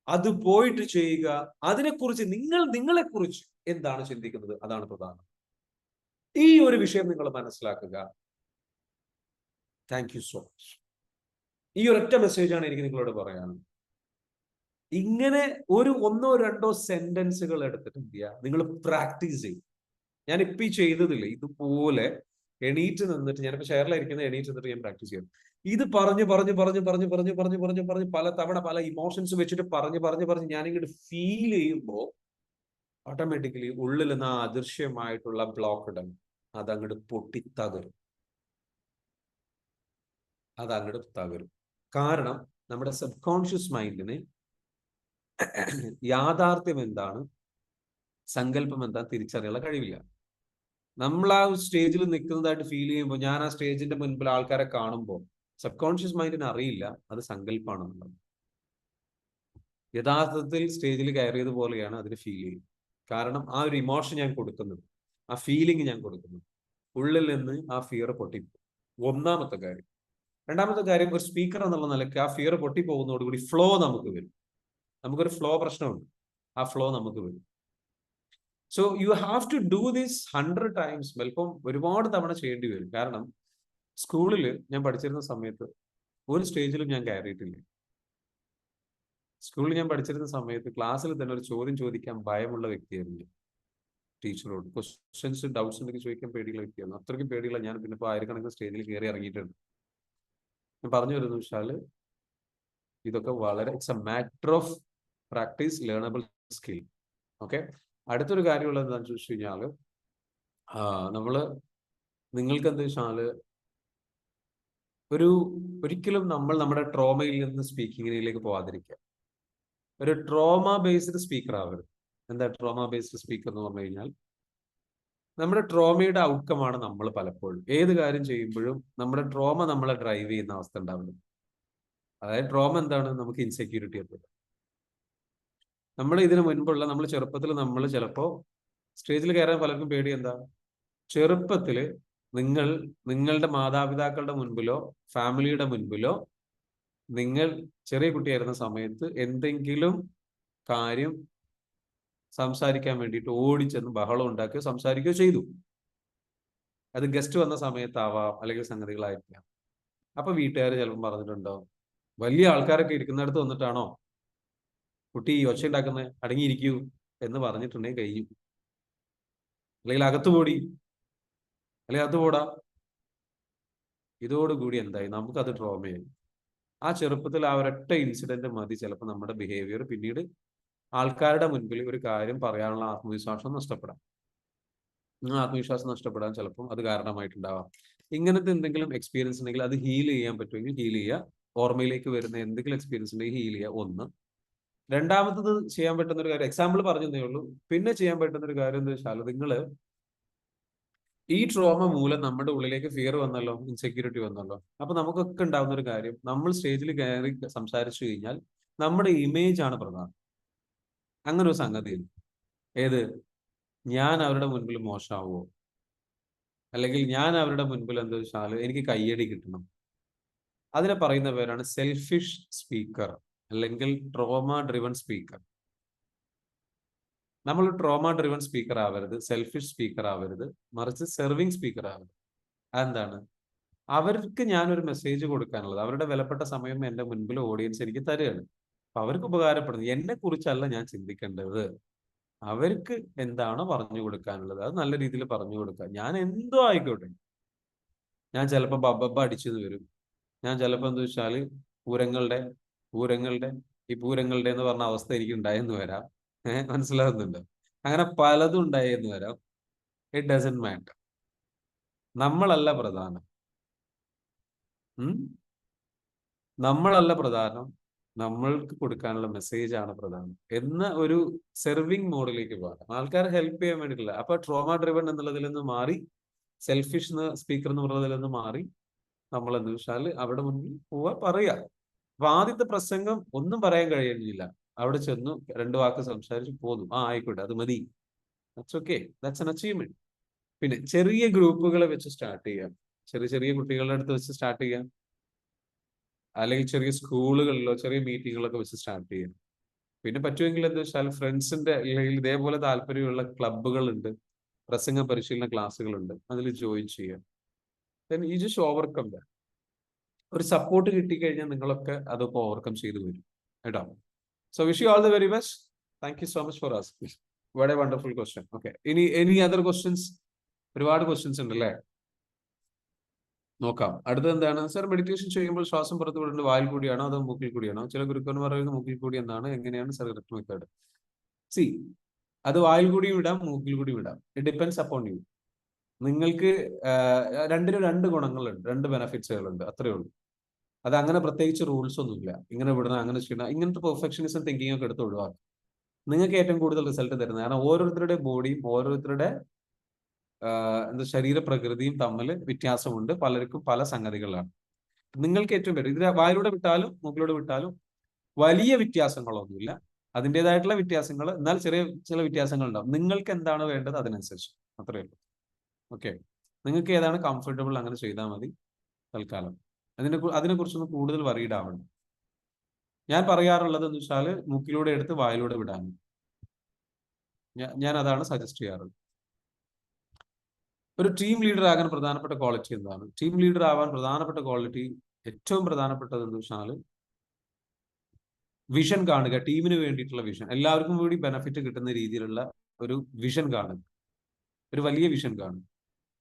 അത് പോയിട്ട് ചെയ്യുക. അതിനെക്കുറിച്ച് നിങ്ങളെക്കുറിച്ച് എന്താണ് ചിന്തിക്കുന്നത് അതാണ് പ്രധാനം. ഈ ഒരു വിഷയം നിങ്ങൾ മനസ്സിലാക്കുക. Thank you so much. ഈ ഒരൊറ്റ മെസ്സേജാണ് എനിക്ക് നിങ്ങളോട് പറയാനുള്ളത്. ഇങ്ങനെ ഒരു 1-2 സെന്റൻസുകൾ എടുത്തിട്ട് എന്ത് ചെയ്യുക? നിങ്ങൾ പ്രാക്ടീസ് ചെയ്യും. ഞാൻ ഇപ്പൊ ഈ ചെയ്തതില്ലേ, ഇതുപോലെ എണീറ്റ് നിന്നിട്ട്, ഞാനിപ്പോ ഷെയറിലായിരിക്കുന്ന എണീറ്റ് നിന്നിട്ട് ഞാൻ പ്രാക്ടീസ് ചെയ്യും. ഇത് പറഞ്ഞ് പല തവണ പല ഇമോഷൻസ് വെച്ചിട്ട് പറഞ്ഞ് ഞാനിങ്ങോട്ട് ഫീൽ ചെയ്യുമ്പോൾ ഓട്ടോമാറ്റിക്കലി ഉള്ളിൽ നിന്ന് ആ അദൃശ്യമായിട്ടുള്ള ബ്ലോക്ക് ഇടണം, അതങ്ങോട്ട് പൊട്ടിത്തകരും. അതങ്ങോട്ട് തകരും. കാരണം നമ്മുടെ സബ് കോൺഷ്യസ് മൈൻഡിന് യാഥാർത്ഥ്യം എന്താണ്, സങ്കല്പം എന്താണ് തിരിച്ചറിയാനുള്ള കഴിവില്ല. നമ്മൾ ആ സ്റ്റേജിൽ നിൽക്കുന്നതായിട്ട് ഫീൽ ചെയ്യുമ്പോൾ, ഞാൻ ആ സ്റ്റേജിന്റെ മുൻപിൽ ആൾക്കാരെ കാണുമ്പോൾ സബ് കോൺഷ്യസ് മൈൻഡിന് അറിയില്ല അത് സങ്കല്പമാണെന്നുള്ളത്. യഥാർത്ഥത്തിൽ സ്റ്റേജിൽ കയറിയത് പോലെയാണ് അതിന് ഫീൽ ചെയ്യുന്നത്. കാരണം ആ ഒരു ഇമോഷൻ ഞാൻ കൊടുക്കുന്നത്, ആ ഫീലിംഗ് ഞാൻ കൊടുക്കുന്നു, ഉള്ളിൽ നിന്ന് ആ ഫിയർ പൊട്ടിപ്പോകും. ഒന്നാമത്തെ കാര്യം. രണ്ടാമത്തെ കാര്യം, ഒരു സ്പീക്കർ എന്നുള്ള നിലയ്ക്ക് ആ ഫിയർ പൊട്ടിപ്പോകുന്നതോടുകൂടി ഫ്ലോ നമുക്ക് വരും. നമുക്കൊരു ഫ്ലോ പ്രശ്നമുണ്ട്, ആ ഫ്ലോ നമുക്ക് വരും. So you have to do this 100 times. ചിലപ്പം ഒരുപാട് തവണ ചെയ്യേണ്ടി വരും. കാരണം സ്കൂളിൽ ഞാൻ പഠിച്ചിരുന്ന സമയത്ത് ഒരു സ്റ്റേജിലും ഞാൻ കയറിയിട്ടില്ല. സ്കൂളിൽ ഞാൻ പഠിച്ചിരുന്ന സമയത്ത് ക്ലാസ്സിൽ തന്നെ ഒരു ചോദ്യം ചോദിക്കാൻ ഭയമുള്ള വ്യക്തിയായിരുന്നു ഞാൻ. ടീച്ചറോട് ക്വസ്റ്റ്യൻസ്, ഡൗട്ട്സ് ഉണ്ടെങ്കിൽ ചോദിക്കാൻ പേടിയുള്ള വ്യക്തിയായിരുന്നു. അത്രയ്ക്കും പേടിയുള്ള ഞാൻ പിന്നെ ഇപ്പോൾ ആയിരക്കണക്കിന് സ്റ്റേജിൽ കയറി ഇറങ്ങിയിട്ടുണ്ട്. ഞാൻ പറഞ്ഞു വരുന്നത് വെച്ചാല് ഇതൊക്കെ വളരെ it's A matter of practice, learnable skill. Okay. അടുത്തൊരു കാര്യമുള്ളത് എന്താണെന്ന് ചോദിച്ചു കഴിഞ്ഞാല്, നമ്മള് നിങ്ങൾക്ക് എന്താ വെച്ചാല് ഒരിക്കലും നമ്മൾ നമ്മുടെ ട്രോമയിൽ നിന്ന് സ്പീക്കിങ്ങിലേക്ക് പോവാതിരിക്കുക. ഒരു ട്രോമ ബേസ്ഡ് സ്പീക്കർ ആവരുത്. എന്താ ട്രോമ ബേസ്ഡ് സ്പീക്കർ എന്ന് പറഞ്ഞു കഴിഞ്ഞാൽ, നമ്മുടെ ട്രോമയുടെ ഔട്ട്കമാണ് നമ്മൾ പലപ്പോഴും ഏത് കാര്യം ചെയ്യുമ്പോഴും നമ്മുടെ ട്രോമ നമ്മളെ ഡ്രൈവ് ചെയ്യുന്ന അവസ്ഥ ഉണ്ടാവുന്നത്. അതായത് ട്രോമ എന്താണ്? നമുക്ക് ഇൻസെക്യൂരിറ്റി എത്തുക. നമ്മൾ ഇതിനു മുൻപുള്ള നമ്മൾ ചെറുപ്പത്തിൽ നമ്മൾ ചിലപ്പോ സ്റ്റേജിൽ കയറാൻ പലർക്കും പേടി എന്താ? ചെറുപ്പത്തിൽ നിങ്ങളുടെ മാതാപിതാക്കളുടെ മുൻപിലോ ഫാമിലിയുടെ മുൻപിലോ നിങ്ങൾ ചെറിയ കുട്ടിയായിരുന്ന സമയത്ത് എന്തെങ്കിലും കാര്യം സംസാരിക്കാൻ വേണ്ടിയിട്ട് ഓടിച്ചെന്ന് ബഹളം ഉണ്ടാക്കുകയോ സംസാരിക്കുകയോ ചെയ്തു. അത് ഗസ്റ്റ് വന്ന സമയത്താവാം, അല്ലെങ്കിൽ സംഗതികളായിരിക്കാം. അപ്പൊ വീട്ടുകാർ ചിലപ്പോൾ പറഞ്ഞിട്ടുണ്ടോ, വലിയ ആൾക്കാരൊക്കെ ഇരിക്കുന്നിടത്ത് വന്നിട്ടാണോ കുട്ടി ഒച്ച ഉണ്ടാക്കുന്നത്, അടങ്ങിയിരിക്കൂ എന്ന് പറഞ്ഞിട്ടുണ്ടെങ്കിൽ കഴിഞ്ഞു. അല്ലെങ്കിൽ അകത്ത് പോടി, അല്ലെങ്കിൽ അകത്ത് പോടാ. ഇതോടുകൂടി എന്തായി? നമുക്കത് ട്രോമയായി. ആ ചെറുപ്പത്തിൽ ആ ഒരൊറ്റ ഇൻസിഡന്റ് മതി ചിലപ്പോൾ നമ്മുടെ ബിഹേവിയർ പിന്നീട് ആൾക്കാരുടെ മുൻപിൽ ഒരു കാര്യം പറയാനുള്ള ആത്മവിശ്വാസം നഷ്ടപ്പെടാം. ആത്മവിശ്വാസം നഷ്ടപ്പെടാൻ ചിലപ്പം അത് കാരണമായിട്ടുണ്ടാവാം. ഇങ്ങനത്തെ എന്തെങ്കിലും എക്സ്പീരിയൻസ് ഉണ്ടെങ്കിൽ അത് ഹീൽ ചെയ്യാൻ പറ്റുമെങ്കിൽ ഹീൽ ചെയ്യുക. ഓർമ്മയിലേക്ക് വരുന്ന എന്തെങ്കിലും എക്സ്പീരിയൻസ് ഉണ്ടെങ്കിൽ ഹീൽ ചെയ്യുക. ഒന്ന്. രണ്ടാമത്തത് ചെയ്യാൻ പറ്റുന്ന ഒരു കാര്യം, എക്സാമ്പിൾ പറഞ്ഞതേ ഉള്ളൂ. പിന്നെ ചെയ്യാൻ പറ്റുന്ന ഒരു കാര്യം എന്താ വെച്ചാൽ, നിങ്ങള് ഈ ട്രോമ മൂലം നമ്മുടെ ഉള്ളിലേക്ക് ഫിയർ വന്നല്ലോ, ഇൻസെക്യൂരിറ്റി വന്നല്ലോ. അപ്പൊ നമുക്കൊക്കെ ഉണ്ടാവുന്ന ഒരു കാര്യം, നമ്മൾ സ്റ്റേജിൽ കയറി സംസാരിച്ചു കഴിഞ്ഞാൽ നമ്മുടെ ഇമേജ് ആണ് പ്രധാനം. അങ്ങനെ ഒരു സംഗതിയുണ്ട്. ഏത്? ഞാൻ അവരുടെ മുൻപിൽ മോശമാവോ, അല്ലെങ്കിൽ ഞാൻ അവരുടെ മുൻപിൽ എന്താ വെച്ചാൽ എനിക്ക് കയ്യടി കിട്ടണം. അതിനെ പറയുന്ന പേരാണ് സെൽഫിഷ് സ്പീക്കർ, അല്ലെങ്കിൽ ട്രോമ ഡ്രിവൺ സ്പീക്കർ. നമ്മൾ ട്രോമ ഡ്രിവൺ സ്പീക്കർ ആവരുത്, സെൽഫിഷ് സ്പീക്കർ ആവരുത്, മറിച്ച് സെർവിങ് സ്പീക്കർ ആവരുത്. അതെന്താണ്? അവർക്ക് ഞാനൊരു മെസ്സേജ് കൊടുക്കാനുള്ളത്, അവരുടെ വിലപ്പെട്ട സമയം എന്റെ മുൻപിൽ ഓഡിയൻസ് എനിക്ക് തരികയാണ്. അപ്പൊ അവർക്ക് ഉപകാരപ്പെടുന്നത്, എന്നെ കുറിച്ചല്ല ഞാൻ ചിന്തിക്കേണ്ടത്. അവർക്ക് എന്താണോ പറഞ്ഞു കൊടുക്കാനുള്ളത് അത് നല്ല രീതിയിൽ പറഞ്ഞു കൊടുക്കുക. ഞാൻ എന്തോ ആയിക്കോട്ടെ. ഞാൻ ചിലപ്പോൾ ബബ്ബ അടിച്ചെന്ന് വരും. ഞാൻ ചിലപ്പോൾ എന്താ വെച്ചാല് പൂരങ്ങളുടെ പൂരങ്ങളുടെ പൂരങ്ങളുടെ എന്ന് പറഞ്ഞ അവസ്ഥ എനിക്ക് ഉണ്ടായെന്ന് വരാം. മനസ്സിലാകുന്നുണ്ട്? അങ്ങനെ പലതും ഉണ്ടായെന്ന് വരാം. It doesn't matter. നമ്മളല്ല പ്രധാനം. നമ്മളല്ല പ്രധാനം, നമ്മൾക്ക് കൊടുക്കാനുള്ള മെസ്സേജ് ആണ് പ്രധാനം എന്ന ഒരു സെർവിങ് മോഡിലേക്ക് പോകാം. ആൾക്കാരെ ഹെൽപ്പ് ചെയ്യാൻ വേണ്ടിയിട്ടില്ല. അപ്പൊ ട്രോമ ഡ്രിവൺ എന്നുള്ളതിൽ നിന്ന് മാറി സെൽഫിഷ് സ്പീക്കർ എന്ന് പറയുന്നതിൽ നിന്ന് മാറി നമ്മൾ എന്താ വെച്ചാൽ അവിടെ മുന്നിൽ പോവാ, പറയാ. അപ്പൊ ആദ്യത്തെ പ്രസംഗം ഒന്നും പറയാൻ കഴിയുന്നില്ല, അവിടെ ചെന്നു 2 വാക്ക് സംസാരിച്ച് പോന്നു. ആയിക്കോട്ടെ, അത് മതി. That's okay, that's an achievement. പിന്നെ ചെറിയ ഗ്രൂപ്പുകളെ വെച്ച് സ്റ്റാർട്ട് ചെയ്യാം. ചെറിയ ചെറിയ കുട്ടികളുടെ അടുത്ത് വെച്ച് സ്റ്റാർട്ട് ചെയ്യാം, അല്ലെങ്കിൽ ചെറിയ സ്കൂളുകളിലോ ചെറിയ മീറ്റിങ്ങുകളൊക്കെ വെച്ച് സ്റ്റാർട്ട് ചെയ്യാം. പിന്നെ പറ്റുമെങ്കിൽ എന്താ വെച്ചാൽ ഫ്രണ്ട്സിന്റെ അല്ലെങ്കിൽ ഇതേപോലെ താല്പര്യമുള്ള ക്ലബ്ബുകളുണ്ട്, പ്രസംഗ പരിശീലന ക്ലാസ്സുകളുണ്ട്, അതിൽ ജോയിൻ ചെയ്യാം. ഈ ജസ്റ്റ് ഓവർകം ദാറ്റ്. ഒരു സപ്പോർട്ട് കിട്ടിക്കഴിഞ്ഞാൽ നിങ്ങളൊക്കെ അതൊക്കെ ഓവർകം ചെയ്ത് വരും കേട്ടോ. So wish you all the very best. Thank you so much for asking. വളരെ വണ്ടർഫുൾ ക്വസ്റ്റ്യൻ. ഓക്കെ, ഇനി എനി അതർ ക്വസ്റ്റ്യൻസ്? ഒരുപാട് ക്വസ്റ്റ്യൻസ് ഉണ്ട് അല്ലേ? നോക്കാം. അടുത്തത് എന്താണ്? സർ, മെഡിറ്റേഷൻ ചെയ്യുമ്പോൾ ശ്വാസം പുറത്തു വിടുന്നത് വായിൽ കൂടിയാണോ അതോ മൂക്കിൽ കൂടിയാണോ? ചില ഗുരുക്കന്മാർ പറയുന്നത് മൂക്കിൽ കൂടി എന്നാണ്. എങ്ങനെയാണ് സർ കറക്റ്റ് മെത്തേഡ്? സി, അത് വായിൽ കൂടി വിടാം, മൂക്കിൽ കൂടി വിടാം. It depends upon you. നിങ്ങൾക്ക് രണ്ടിനും 2 ഗുണങ്ങളുണ്ട്, 2 ബെനിഫിറ്റ്സുകളുണ്ട്, അത്രേ ഉള്ളൂ. അത് അങ്ങനെ പ്രത്യേകിച്ച് റൂൾസ് ഒന്നുമില്ല. ഇങ്ങനെ വിടണം, അങ്ങനെ ചെയ്യണം, ഇങ്ങനത്തെ പെർഫെക്ഷനിസം തിങ്കിങ് ഒക്കെ എടുത്ത് ഒഴിവാക്കും. നിങ്ങൾക്ക് ഏറ്റവും കൂടുതൽ റിസൾട്ട് തരുന്നത്, കാരണം ഓരോരുത്തരുടെ ബോഡിയും ഓരോരുത്തരുടെ എന്താ ശരീരപ്രകൃതിയും തമ്മിൽ വ്യത്യാസമുണ്ട്. പലർക്കും പല സംഗതികളാണ്. നിങ്ങൾക്ക് ഏറ്റവും പേര് ഇത് വായിലൂടെ വിട്ടാലും മൂക്കിലൂടെ വിട്ടാലും വലിയ വ്യത്യാസങ്ങളൊന്നുമില്ല. അതിൻ്റെതായിട്ടുള്ള വ്യത്യാസങ്ങൾ, എന്നാൽ ചെറിയ ചില വ്യത്യാസങ്ങൾ ഉണ്ടാവും. നിങ്ങൾക്ക് എന്താണ് വേണ്ടത് അതിനനുസരിച്ച്, അത്രയേ ഉള്ളൂ. ഓക്കെ, നിങ്ങൾക്ക് ഏതാണ് കംഫർട്ടബിൾ അങ്ങനെ ചെയ്താൽ മതി തൽക്കാലം. അതിനെക്കുറിച്ചൊന്നും കൂടുതൽ വറീഡ് ആവണം. ഞാൻ പറയാറുള്ളത് എന്ന് വെച്ചാൽ മൂക്കിലൂടെ എടുത്ത് വായിലൂടെ വിടാൻ. ഞാൻ അതാണ് സജസ്റ്റ് ചെയ്യാറുള്ളത്. ഒരു ടീം ലീഡർ ആകാൻ പ്രധാനപ്പെട്ട ക്വാളിറ്റി എന്താണ്? ടീം ലീഡർ ആവാൻ പ്രധാനപ്പെട്ട ക്വാളിറ്റി, ഏറ്റവും പ്രധാനപ്പെട്ടത് എന്ന് വെച്ചാൽ വിഷൻ കാണുക. ടീമിന് വേണ്ടിയിട്ടുള്ള വിഷൻ, എല്ലാവർക്കും കൂടി ബെനഫിറ്റ് കിട്ടുന്ന രീതിയിലുള്ള ഒരു വിഷൻ കാണുക, ഒരു വലിയ വിഷൻ കാണുക.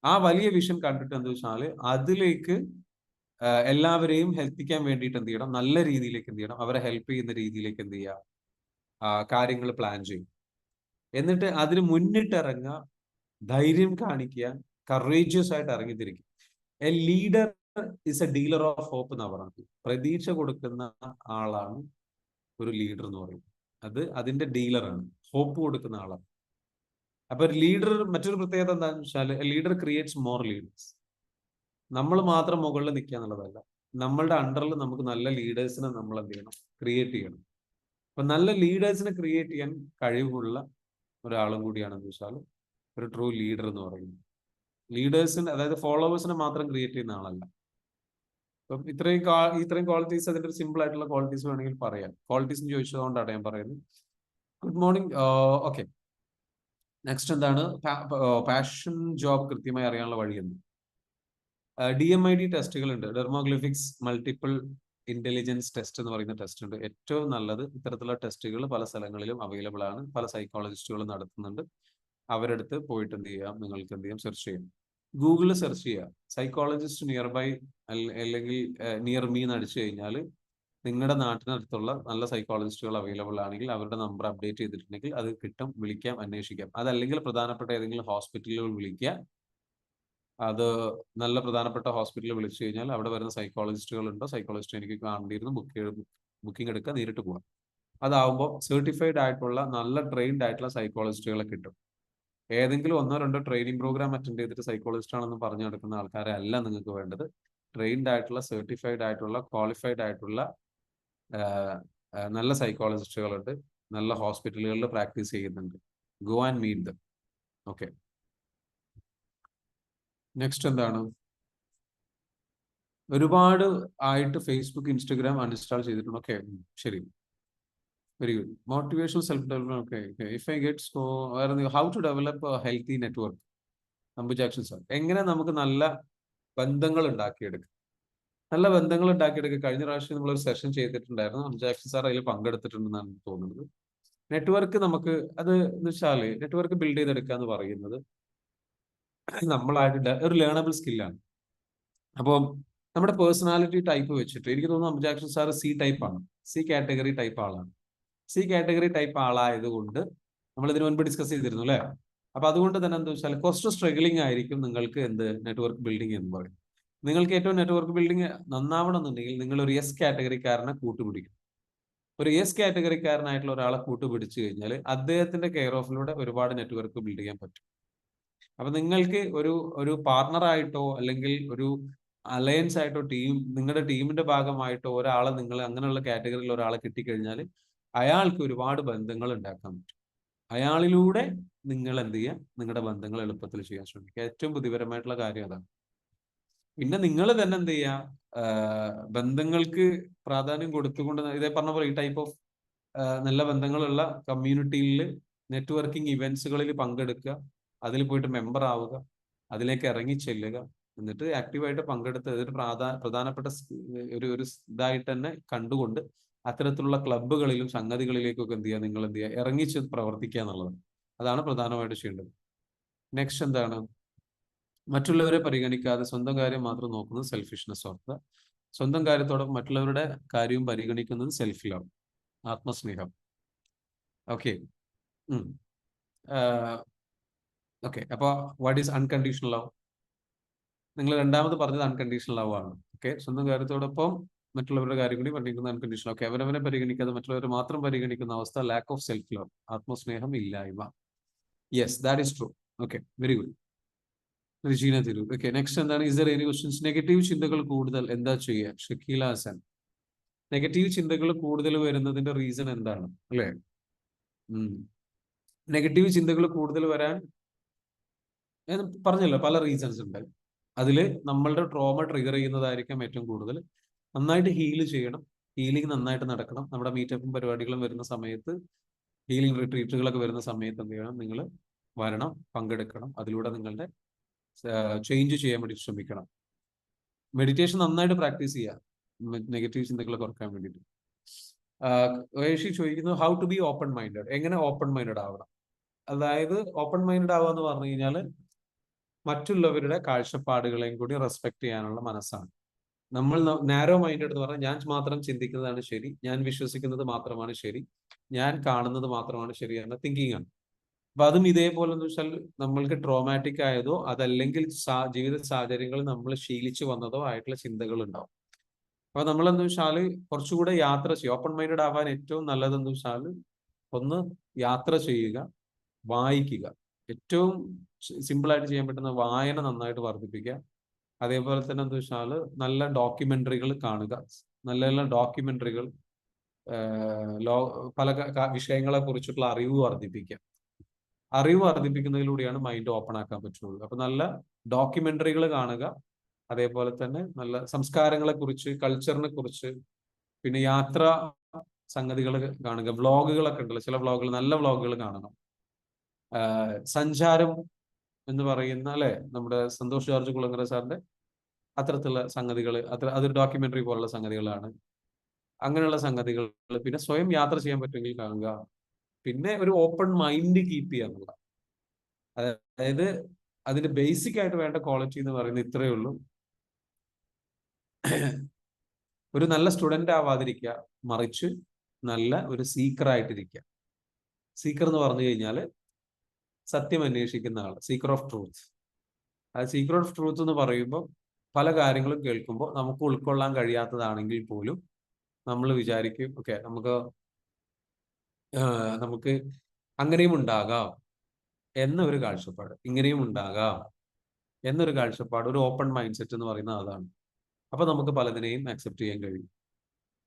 ആ വലിയ വിഷൻ കണ്ടിട്ട് എന്താ വെച്ചാൽ അതിലേക്ക് എല്ലാവരെയും ഹെൽപ്പിക്കാൻ വേണ്ടിയിട്ട് എന്ത് ചെയ്യണം, നല്ല രീതിയിലേക്ക് എന്ത് ചെയ്യണം, അവരെ ഹെൽപ്പ് ചെയ്യുന്ന രീതിയിലേക്ക് എന്ത് ചെയ്യുക, കാര്യങ്ങൾ പ്ലാൻ ചെയ്യും. എന്നിട്ട് അതിന് മുന്നിട്ടിറങ്ങുക, ധൈര്യം കാണിക്കുക, കറേജിയസ് ആയിട്ട് ഇറങ്ങിത്തിരിക്കും. A leader is a dealer of hope എന്നാ പറയുന്നത്. പ്രതീക്ഷ കൊടുക്കുന്ന ആളാണ് ഒരു ലീഡർ എന്ന് പറയുന്നത്. അത് അതിന്റെ ഡീലറാണ്, ഹോപ്പ് കൊടുക്കുന്ന ആളാണ്. അപ്പൊ ഒരു ലീഡർ, മറ്റൊരു പ്രത്യേകത എന്താണെന്ന് വെച്ചാൽ ലീഡർ ക്രിയേറ്റ്സ് മോർ ലീഡേഴ്സ്. നമ്മൾ മാത്രം മുകളിൽ നിൽക്കുക എന്നുള്ളതല്ല, നമ്മളുടെ അണ്ടറിൽ നമുക്ക് നല്ല ലീഡേഴ്സിനെ നമ്മൾ എന്ത് ചെയ്യണം, ക്രിയേറ്റ് ചെയ്യണം. അപ്പൊ നല്ല ലീഡേഴ്സിനെ ക്രിയേറ്റ് ചെയ്യാൻ കഴിവുള്ള ഒരാളും കൂടിയാണെന്ന് വെച്ചാൽ ഒരു ട്രൂ ലീഡർ എന്ന് പറയുന്നത്. ലീഡേഴ്സിന്, അതായത് ഫോളോവേഴ്സിനെ മാത്രം ക്രിയേറ്റ് ചെയ്യുന്ന ആളല്ല. അപ്പം ഇത്രയും ക്വാളിറ്റീസ്, അതിന്റെ ഒരു സിമ്പിൾ ആയിട്ടുള്ള ക്വാളിറ്റീസ് വേണമെങ്കിൽ പറയാം. ക്വാളിറ്റീസ് ചോദിച്ചതുകൊണ്ടാണ് ഞാൻ പറയുന്നത്. Good morning. ഓക്കെ, നെക്സ്റ്റ് എന്താണ്? പാഷൻ ജോബ് കൃത്യമായി അറിയാനുള്ള വഴിയെന്ന്. DMID ടെസ്റ്റുകൾ ഉണ്ട്, ഡെർമോഗ്ലിഫിക്സ് മൾട്ടിപ്പിൾ ഇന്റലിജൻസ് ടെസ്റ്റ് എന്ന് പറയുന്ന ടെസ്റ്റ് ഉണ്ട്. ഏറ്റവും നല്ലത് ഇത്തരത്തിലുള്ള ടെസ്റ്റുകൾ പല സ്ഥലങ്ങളിലും അവൈലബിൾ ആണ്, പല സൈക്കോളജിസ്റ്റുകളും നടത്തുന്നുണ്ട്. അവരെടുത്ത് പോയിട്ട് എന്ത് ചെയ്യാം, നിങ്ങൾക്ക് എന്ത് ചെയ്യാം, സെർച്ച് ചെയ്യാം. ഗൂഗിളിൽ സെർച്ച് ചെയ്യുക, സൈക്കോളജിസ്റ്റ് നിയർ ബൈ അല്ലെങ്കിൽ നിയർ മീ എന്ന് അടിച്ചു കഴിഞ്ഞാൽ നിങ്ങളുടെ നാട്ടിനടുത്തുള്ള നല്ല സൈക്കോളജിസ്റ്റുകൾ അവൈലബിൾ ആണെങ്കിൽ അവരുടെ നമ്പർ അപ്ഡേറ്റ് ചെയ്തിട്ടുണ്ടെങ്കിൽ അത് കിട്ടും, വിളിക്കാം, അന്വേഷിക്കാം. അതല്ലെങ്കിൽ പ്രധാനപ്പെട്ട ഏതെങ്കിലും ഹോസ്പിറ്റലുകൾ വിളിക്കുക. അത് നല്ല പ്രധാനപ്പെട്ട ഹോസ്പിറ്റലിൽ വിളിച്ചു കഴിഞ്ഞാൽ അവിടെ വരുന്ന സൈക്കോളജിസ്റ്റുകൾ ഉണ്ടോ, സൈക്കോളജിസ്റ്റ് എനിക്ക് കാണേണ്ടിയിരുന്നു, ബുക്കിംഗ് എടുക്കുക, നേരിട്ട് പോകാം. അതാവുമ്പോൾ സർട്ടിഫൈഡ് ആയിട്ടുള്ള നല്ല ട്രെയിൻഡ് ആയിട്ടുള്ള സൈക്കോളജിസ്റ്റുകളെ കിട്ടും. ഏതെങ്കിലും 1-2 ട്രെയിനിങ് പ്രോഗ്രാം അറ്റൻഡ് ചെയ്തിട്ട് സൈക്കോളജിസ്റ്റ് ആണെന്ന് പറഞ്ഞു നടക്കുന്ന ആൾക്കാരെ അല്ല നിങ്ങൾക്ക് വേണ്ടത്. ട്രെയിൻഡ് ആയിട്ടുള്ള, സർട്ടിഫൈഡ് ആയിട്ടുള്ള, ക്വാളിഫൈഡ് ആയിട്ടുള്ള നല്ല സൈക്കോളജിസ്റ്റുകളുണ്ട്, നല്ല ഹോസ്പിറ്റലുകളിൽ പ്രാക്ടീസ് ചെയ്യുന്നുണ്ട്. Go and meet them. Okay, next എന്താണ്? ഒരുപാട് ആയിട്ട് ഫേസ്ബുക്ക്, ഇൻസ്റ്റഗ്രാം അൺഇൻസ്റ്റാൾ ചെയ്തിട്ടുണ്ട്. ഓക്കെ, ശരി, very good. Motivational self development. Okay, if I get so how to develop healthy network. Ambujakshan sir, എങ്ങനെ നമുക്ക് നല്ല ബന്ധങ്ങൾ ഉണ്ടാക്കിയെടുക്കാം? നല്ല ബന്ധങ്ങൾ ഉണ്ടാക്കിയെടുക്കുക. കഴിഞ്ഞ പ്രാവശ്യം നമ്മളൊരു സെഷൻ ചെയ്തിട്ടുണ്ടായിരുന്നു, അംബുജാക്ഷൻ സാർ അതിൽ പങ്കെടുത്തിട്ടുണ്ടെന്നാണ് തോന്നുന്നത്. നെറ്റ്വർക്ക് നമുക്ക് അത് എന്ന് വെച്ചാല് നെറ്റ്വർക്ക് ബിൽഡ് ചെയ്തെടുക്കുക എന്ന് പറയുന്നത് നമ്മളായിട്ട് ഒരു ലേണബിൾ സ്കില്ലാണ്. അപ്പോൾ നമ്മുടെ പേഴ്സണാലിറ്റി ടൈപ്പ് വെച്ചിട്ട് എനിക്ക് തോന്നുന്നു അംബുജാക്ഷൻ സാർ C ടൈപ്പ് ആണ്, C കാറ്റഗറി ടൈപ്പ് ആളാണ്. C കാറ്റഗറി ടൈപ്പ് ആളായതുകൊണ്ട് നമ്മൾ ഇതിനു മുൻപ് ഡിസ്കസ് ചെയ്തിരുന്നു അല്ലേ? അപ്പൊ അതുകൊണ്ട് തന്നെ എന്താ വെച്ചാൽ കുറച്ച് സ്ട്രഗിളിംഗ് ആയിരിക്കും നിങ്ങൾക്ക് എന്ത് നെറ്റ്വർക്ക് ബിൽഡിംഗ് എന്ന് പറയും. നിങ്ങൾക്ക് ഏറ്റവും നെറ്റ്വർക്ക് ബിൽഡിംഗ് നന്നാവണം എന്നുണ്ടെങ്കിൽ നിങ്ങൾ ഒരു S കാറ്റഗറിക്കാരനെ കൂട്ടുപിടിക്കും. ഒരു S കാറ്റഗറിക്കാരനായിട്ടുള്ള ഒരാളെ കൂട്ടുപിടിച്ചു കഴിഞ്ഞാൽ അദ്ദേഹത്തിന്റെ കെയർ ഓഫിലൂടെ ഒരുപാട് നെറ്റ്വർക്ക് ബിൽഡ് ചെയ്യാൻ പറ്റും. അപ്പൊ നിങ്ങൾക്ക് ഒരു പാർട്ണറായിട്ടോ അല്ലെങ്കിൽ ഒരു അലയൻസ് ആയിട്ടോ നിങ്ങളുടെ ടീമിന്റെ ഭാഗമായിട്ടോ ഒരാളെ, നിങ്ങൾ അങ്ങനെയുള്ള കാറ്റഗറിയിൽ ഒരാളെ കിട്ടിക്കഴിഞ്ഞാൽ അയാൾക്ക് ഒരുപാട് ബന്ധങ്ങൾ ഉണ്ടാക്കാൻ പറ്റും. അയാളിലൂടെ നിങ്ങൾ എന്ത് ചെയ്യുക, നിങ്ങളുടെ ബന്ധങ്ങൾ എളുപ്പത്തിൽ ചെയ്യാൻ ശ്രമിക്കുക. ഏറ്റവും ബുദ്ധിപരമായിട്ടുള്ള കാര്യം അതാണ്. പിന്നെ നിങ്ങൾ തന്നെ എന്ത് ചെയ്യുക, ബന്ധങ്ങൾക്ക് പ്രാധാന്യം കൊടുത്തുകൊണ്ട് ഇതേ പറഞ്ഞ പോലെ ഈ ടൈപ്പ് ഓഫ് നല്ല ബന്ധങ്ങളുള്ള കമ്മ്യൂണിറ്റിയിൽ നെറ്റ്വർക്കിംഗ് ഇവന്റ്സുകളിൽ പങ്കെടുക്കുക, അതിൽ പോയിട്ട് മെമ്പർ ആവുക, അതിലേക്ക് ഇറങ്ങി ചെല്ലുക, എന്നിട്ട് ആക്റ്റീവായിട്ട് പങ്കെടുത്ത് അതൊരു പ്രധാനപ്പെട്ട ഒരു ഇതായിട്ട് തന്നെ കണ്ടുകൊണ്ട് അത്തരത്തിലുള്ള ക്ലബ്ബുകളിലും സംഗതികളിലേക്കൊക്കെ എന്ത് ചെയ്യുക, നിങ്ങൾ എന്ത് ചെയ്യുക, ഇറങ്ങിച്ച് പ്രവർത്തിക്കുക എന്നുള്ളതാണ്. അതാണ് പ്രധാനമായിട്ട് ചെയ്യേണ്ടത്. നെക്സ്റ്റ് എന്താണ്? മറ്റുള്ളവരെ പരിഗണിക്കാതെ സ്വന്തം കാര്യം മാത്രം നോക്കുന്നത് സെൽഫിഷ്നെസ് ഓർക്കുക. സ്വന്തം കാര്യത്തോടൊപ്പം മറ്റുള്ളവരുടെ കാര്യവും പരിഗണിക്കുന്നത് സെൽഫ് ലവ്, ആത്മസ്നേഹം. Okay, okay. അപ്പൊ വാട്ട് ഈസ് അൺകണ്ടീഷണൽ ലവ്? നിങ്ങൾ രണ്ടാമത് പറഞ്ഞത് അൺകണ്ടീഷണൽ ലവ് ആണ്. ഓക്കെ, സ്വന്തം കാര്യത്തോടൊപ്പം മറ്റുള്ളവരുടെ കാര്യം കൂടി പരിഗണിക്കുന്ന അൺകണ്ടീഷണൽ. ഓക്കെ, അവരവനെ പരിഗണിക്കാതെ മറ്റുള്ളവരെ മാത്രം പരിഗണിക്കുന്ന അവസ്ഥ ലാക്ക് ഓഫ് സെൽഫ് ലവ്, ആത്മസ്നേഹം ഇല്ലായ്മ. Yes, that is true. Okay, very good. Rijina Thiru. Okay, next എന്താണ്? Is there any questions? Negative ചിന്തകൾ കൂടുതൽ എന്താ ചെയ്യുക? ഷക്കീല ഹസൻ. നെഗറ്റീവ് ചിന്തകൾ കൂടുതൽ വരുന്നതിന്റെ റീസൺ എന്താണ്, അല്ലേ? നെഗറ്റീവ് ചിന്തകൾ കൂടുതൽ വരാൻ ഞാൻ പറഞ്ഞല്ലോ, പല റീസൺസ് ഉണ്ട്. അതിൽ നമ്മളുടെ ട്രോമ ട്രിഗർ ചെയ്യുന്നതായിരിക്കാം ഏറ്റവും കൂടുതൽ. നന്നായിട്ട് ഹീല് ചെയ്യണം, ഹീലിംഗ് നന്നായിട്ട് നടക്കണം. നമ്മുടെ മീറ്റപ്പും പരിപാടികളും വരുന്ന സമയത്ത്, ഹീലിംഗ് റിട്രീറ്റുകളൊക്കെ വരുന്ന സമയത്ത് എന്ത് ചെയ്യണം? നിങ്ങൾ വരണം, പങ്കെടുക്കണം. അതിലൂടെ നിങ്ങളുടെ ചേഞ്ച് ചെയ്യാൻ വേണ്ടി ശ്രമിക്കണം. മെഡിറ്റേഷൻ നന്നായിട്ട് പ്രാക്ടീസ് ചെയ്യുക, നെഗറ്റീവ് ചിന്തകൾ കുറക്കാൻ വേണ്ടിയിട്ട്. വേഷി ചോദിക്കുന്നു, how to be open minded. എങ്ങനെ ഓപ്പൺ മൈൻഡഡ് ആവണം? അതായത് ഓപ്പൺ മൈൻഡഡ് ആവുക എന്ന് പറഞ്ഞു കഴിഞ്ഞാൽ മറ്റുള്ളവരുടെ കാഴ്ചപ്പാടുകളെയും കൂടി റെസ്പെക്ട് ചെയ്യാനുള്ള മനസ്സാണ്. നമ്മൾ നാരോ മൈൻഡഡ് എന്ന് പറഞ്ഞാൽ ഞാൻ മാത്രം ചിന്തിക്കുന്നതാണ് ശരി, ഞാൻ വിശ്വസിക്കുന്നത് മാത്രമാണ് ശരി, ഞാൻ കാണുന്നത് മാത്രമാണ് ശരി എന്ന തിങ്കിങ് ആണ്. അപ്പൊ അതും ഇതേപോലെ എന്ന് വെച്ചാൽ നമ്മൾക്ക് ട്രോമാറ്റിക് ആയതോ അതല്ലെങ്കിൽ ജീവിത സാഹചര്യങ്ങൾ നമ്മൾ ശീലിച്ചു വന്നതോ ആയിട്ടുള്ള ചിന്തകൾ ഉണ്ടാവും. അപ്പൊ നമ്മൾ എന്താ വെച്ചാൽ കുറച്ചുകൂടെ യാത്ര ചെയ്യുക. ഓപ്പൺ മൈൻഡഡ് ആവാൻ ഏറ്റവും നല്ലതെന്ന് വെച്ചാൽ ഒന്ന് യാത്ര ചെയ്യുക, വായിക്കുക. ഏറ്റവും സിമ്പിൾ ആയിട്ട് ചെയ്യാൻ പറ്റുന്ന വായന നന്നായിട്ട് വർദ്ധിപ്പിക്കുക. അതേപോലെ തന്നെ എന്താ വെച്ചാൽ നല്ല ഡോക്യുമെന്ററികൾ കാണുക. നല്ല നല്ല ഡോക്യുമെന്ററികൾ, പല വിഷയങ്ങളെ കുറിച്ചിട്ടുള്ള അറിവ് വർദ്ധിപ്പിക്കുക. അറിവ് വർദ്ധിപ്പിക്കുന്നതിലൂടെയാണ് മൈൻഡ് ഓപ്പൺ ആക്കാൻ പറ്റുള്ളൂ. അപ്പൊ നല്ല ഡോക്യുമെന്ററികൾ കാണുക, അതേപോലെ തന്നെ നല്ല സംസ്കാരങ്ങളെ കുറിച്ച്, കൾച്ചറിനെ കുറിച്ച്, പിന്നെ യാത്ര സംഗതികൾ കാണുക. വ്ളോഗുകളൊക്കെ ഉണ്ടല്ലോ, ചില വ്ളോഗുകൾ, നല്ല വ്ളോഗുകൾ കാണണം. സഞ്ചാരം എന്ന് പറയുന്ന, അല്ലെ, നമ്മുടെ സന്തോഷ് ജോർജ് കുളങ്ങര സാറിന്റെ അത്തരത്തിലുള്ള സംഗതികൾ, അതൊരു ഡോക്യുമെന്ററി പോലുള്ള സംഗതികളാണ്. അങ്ങനെയുള്ള സംഗതികൾ. പിന്നെ സ്വയം യാത്ര ചെയ്യാൻ പറ്റുമെങ്കിൽ കാണുക. പിന്നെ ഒരു ഓപ്പൺ മൈൻഡ് കീപ്പ് ചെയ്യുക എന്നുള്ള, അതായത് അതിന്റെ ബേസിക് ആയിട്ട് വേണ്ട ക്വാളിറ്റി എന്ന് പറയുന്നത് ഇത്രയേ ഉള്ളൂ. ഒരു നല്ല സ്റ്റുഡന്റ് ആവാതിരിക്കുക, മറിച്ച് നല്ല ഒരു സീക്കർ ആയിട്ടിരിക്കുക. സീക്കർ എന്ന് പറഞ്ഞു കഴിഞ്ഞാൽ സത്യം അന്വേഷിക്കുന്ന ആൾ, സീക്കർ ഓഫ് ട്രൂത്ത്. ആ സീക്കർ ഓഫ് ട്രൂത്ത് എന്ന് പറയുമ്പോൾ പല കാര്യങ്ങളും കേൾക്കുമ്പോൾ നമുക്ക് ഉൾക്കൊള്ളാൻ കഴിയാത്തതാണെങ്കിൽ പോലും നമ്മൾ വിചാരിക്കും, ഓക്കെ, നമുക്ക് അങ്ങനെയും ഉണ്ടാകാം എന്നൊരു കാഴ്ചപ്പാട്, ഇങ്ങനെയും ഉണ്ടാകാം എന്നൊരു കാഴ്ചപ്പാട്, ഒരു ഓപ്പൺ മൈൻഡ് സെറ്റ് എന്ന് പറയുന്നത് അതാണ്. അപ്പൊ നമുക്ക് പലതിനെയും അക്സെപ്റ്റ് ചെയ്യാൻ കഴിയും.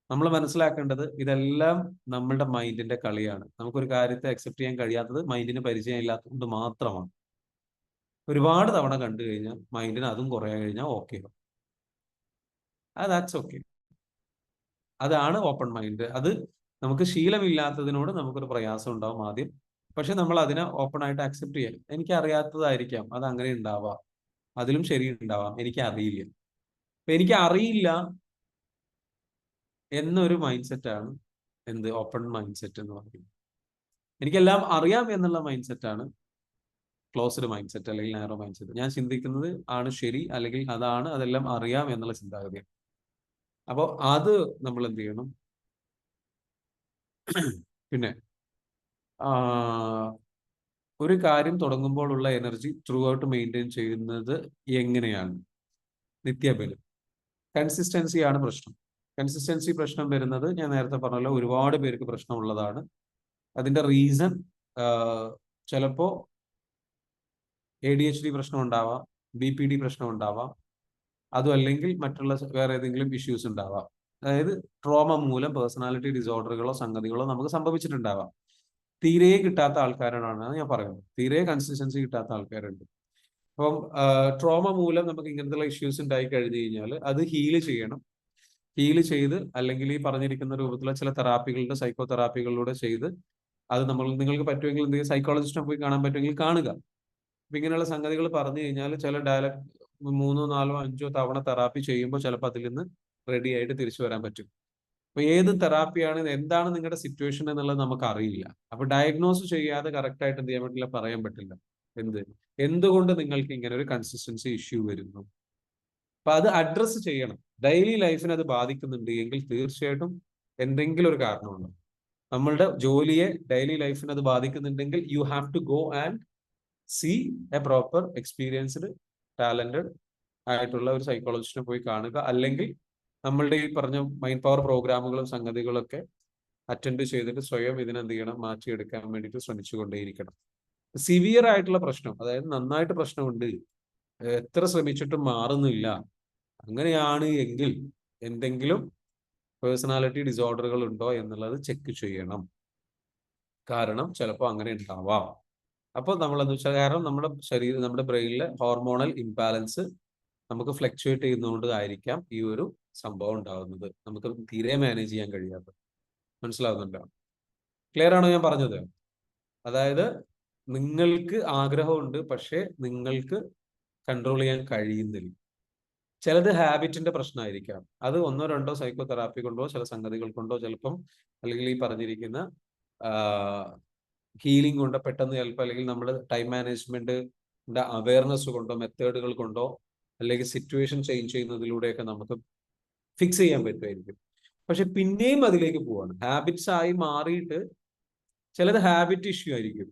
നമ്മൾ മനസ്സിലാക്കേണ്ടത് ഇതെല്ലാം നമ്മളുടെ മൈൻഡിന്റെ കളിയാണ്. നമുക്കൊരു കാര്യത്തെ അക്സെപ്റ്റ് ചെയ്യാൻ കഴിയാത്തത് മൈൻഡിന് പരിചയം ഇല്ലാത്തതുകൊണ്ട് മാത്രമാണ്. ഒരുപാട് തവണ കണ്ടു കഴിഞ്ഞാൽ മൈൻഡിന് അതും കുറയാൻ കഴിഞ്ഞാൽ ഓക്കെ, ദാറ്റ്സ് ഓക്കെ. അതാണ് ഓപ്പൺ മൈൻഡ്. അത് നമുക്ക് ശീലമില്ലാത്തതിനോട് നമുക്കൊരു പ്രയാസം ഉണ്ടാവും ആദ്യം. പക്ഷെ നമ്മൾ അതിനെ ഓപ്പൺ ആയിട്ട് അക്സെപ്റ്റ് ചെയ്യാം. എനിക്ക് അറിയാത്തതായിരിക്കാം, അത് അങ്ങനെ ഉണ്ടാവാം, അതിലും ശരി ഉണ്ടാവാം, എനിക്ക് അറിയില്ല. അപ്പൊ എനിക്ക് അറിയില്ല എന്നൊരു മൈൻഡ് സെറ്റാണ് എന്ത് ഓപ്പൺ മൈൻഡ് സെറ്റ് എന്ന് പറയുന്നത്. എനിക്കെല്ലാം അറിയാം എന്നുള്ള മൈൻഡ് സെറ്റാണ് ക്ലോസ്ഡ് മൈൻഡ് സെറ്റ് അല്ലെങ്കിൽ നാരോ മൈൻഡ് സെറ്റ്. ഞാൻ ചിന്തിക്കുന്നത് ആണ് ശരി, അല്ലെങ്കിൽ അതെല്ലാം അറിയാം എന്നുള്ള ചിന്താഗതിയാണ്. അപ്പോൾ അത് നമ്മൾ എന്ത് ചെയ്യണം? പിന്നെ ഒരു കാര്യം തുടങ്ങുമ്പോഴുള്ള എനർജി ത്രൂ ഔട്ട് മെയിൻറ്റെയിൻ ചെയ്യുന്നത് എങ്ങനെയാണ്? നിത്യബലം. കൺസിസ്റ്റൻസിയാണ് പ്രശ്നം. കൺസിസ്റ്റൻസി പ്രശ്നം വരുന്നത് ഞാൻ നേരത്തെ പറഞ്ഞല്ലോ, ഒരുപാട് പേർക്ക് പ്രശ്നമുള്ളതാണ്. അതിന്റെ റീസൺ ചിലപ്പോ ADHD പ്രശ്നം ഉണ്ടാവാം, BPD പ്രശ്നം ഉണ്ടാവാം, അതും അല്ലെങ്കിൽ മറ്റുള്ള വേറെ ഏതെങ്കിലും ഇഷ്യൂസ് ഉണ്ടാവാം. അതായത് ട്രോമ മൂലം പേഴ്സണാലിറ്റി ഡിസോർഡറുകളോ സംഗതികളോ നമുക്ക് സംഭവിച്ചിട്ടുണ്ടാവാം. തീരെ കിട്ടാത്ത ആൾക്കാരാണ് ഞാൻ പറയുന്നത്. തീരെ കൺസിസ്റ്റൻസി കിട്ടാത്ത ആൾക്കാരുണ്ട്. അപ്പം ട്രോമ മൂലം നമുക്ക് ഇങ്ങനത്തെ ഇഷ്യൂസ് ഉണ്ടായി കഴിഞ്ഞു കഴിഞ്ഞാൽ അത് ഹീല് ചെയ്യണം. ഹീല് ചെയ്ത്, അല്ലെങ്കിൽ ഈ പറഞ്ഞിരിക്കുന്ന രൂപത്തിലുള്ള ചില തെറാപ്പികളുടെ, സൈക്കോ തെറാപ്പികളിലൂടെ ചെയ്ത്, അത് നിങ്ങൾക്ക് പറ്റുമെങ്കിൽ എന്തെങ്കിലും സൈക്കോളജിസ്റ്റിനെ പോയി കാണാൻ പറ്റുമെങ്കിൽ കാണുക. അപ്പൊ ഇങ്ങനെയുള്ള സംഗതികൾ പറഞ്ഞു കഴിഞ്ഞാൽ ചില 3, 4, 5 തവണ തെറാപ്പി ചെയ്യുമ്പോൾ ചിലപ്പോൾ അതിൽ നിന്ന് റെഡി ആയിട്ട് തിരിച്ചു വരാൻ പറ്റും. അപ്പൊ ഏത് തെറാപ്പിയാണ്, എന്താണ് നിങ്ങളുടെ സിറ്റുവേഷൻ എന്നുള്ളത് നമുക്ക് അറിയില്ല. അപ്പൊ ഡയഗ്നോസ് ചെയ്യാതെ കറക്റ്റ് ആയിട്ട് എന്ത് ചെയ്യാൻ പറ്റില്ല, പറയാൻ പറ്റില്ല. എന്തുകൊണ്ട് നിങ്ങൾക്ക് ഇങ്ങനെ ഒരു കൺസിസ്റ്റൻസി ഇഷ്യൂ വരുന്നു? അപ്പൊ അത് അഡ്രസ്സ് ചെയ്യണം. ഡെയിലി ലൈഫിനെ അത് ബാധിക്കുന്നുണ്ട് എങ്കിൽ തീർച്ചയായിട്ടും എന്തെങ്കിലും ഒരു കാരണമുണ്ട്. നമ്മളുടെ ജോലിയെ, ഡെയിലി ലൈഫിനെ അത് ബാധിക്കുന്നുണ്ടെങ്കിൽ you have to go and see a proper experienced, talented ആയിട്ടുള്ള ഒരു സൈക്കോളജിസ്റ്റിനെ പോയി കാണുക. അല്ലെങ്കിൽ നമ്മളുടെ ഈ പറഞ്ഞ മൈൻഡ് പവർ പ്രോഗ്രാമുകളും സംഗതികളൊക്കെ അറ്റൻഡ് ചെയ്തിട്ട് സ്വയം ഇതിനെന്ത് ചെയ്യണം, മാറ്റിയെടുക്കാൻ വേണ്ടിയിട്ട് ശ്രമിച്ചുകൊണ്ടേയിരിക്കണം. സിവിയർ ആയിട്ടുള്ള പ്രശ്നം, അതായത് നന്നായിട്ട് പ്രശ്നമുണ്ട്, എത്ര ശ്രമിച്ചിട്ടും മാറുന്നില്ല, അങ്ങനെയാണ് എങ്കിൽ എന്തെങ്കിലും പേഴ്സണാലിറ്റി ഡിസോർഡറുകൾ ഉണ്ടോ എന്നുള്ളത് ചെക്ക് ചെയ്യണം. കാരണം ചിലപ്പോൾ അങ്ങനെ ഉണ്ടാവാം. അപ്പോൾ നമ്മളെന്ന് വെച്ചാൽ, കാരണം നമ്മുടെ ശരീരം, നമ്മുടെ ബ്രെയിനിലെ ഹോർമോണൽ ഇംബാലൻസ് നമുക്ക് ഫ്ലക്ച്വേറ്റ് ചെയ്യുന്നതുകൊണ്ട് ആയിരിക്കാം ഈ ഒരു സംഭവം ഉണ്ടാകുന്നത്. നമുക്ക് തീരെ മാനേജ് ചെയ്യാൻ കഴിയാത്തത്. മനസ്സിലാവുന്നുണ്ടോ? ക്ലിയർ ആണോ ഞാൻ പറഞ്ഞത്? അതായത് നിങ്ങൾക്ക് ആഗ്രഹമുണ്ട്, പക്ഷെ നിങ്ങൾക്ക് കൺട്രോൾ ചെയ്യാൻ കഴിയുന്നില്ല. ചിലത് ഹാബിറ്റിന്റെ പ്രശ്നമായിരിക്കാം. അത് ഒന്നോ രണ്ടോ സൈക്കോ തെറാപ്പി കൊണ്ടോ ചില സംഗതികൾ കൊണ്ടോ ചിലപ്പം, അല്ലെങ്കിൽ ഈ പറഞ്ഞിരിക്കുന്ന ഹീലിംഗ് കൊണ്ടോ പെട്ടെന്ന് ചിലപ്പോൾ, അല്ലെങ്കിൽ നമ്മുടെ ടൈം മാനേജ്മെന്റിന്റെ അവയർനെസ് കൊണ്ടോ മെത്തേഡുകൾ കൊണ്ടോ അല്ലെങ്കിൽ സിറ്റുവേഷൻ ചേഞ്ച് ചെയ്യുന്നതിലൂടെയൊക്കെ നമുക്ക് ഫിക്സ് ചെയ്യാൻ പറ്റുമായിരിക്കും. പക്ഷെ പിന്നെയും അതിലേക്ക് പോവാണ്. ഹാബിറ്റ്സ് ആയി മാറിയിട്ട് ചിലത് ഹാബിറ്റ് ഇഷ്യൂ ആയിരിക്കും.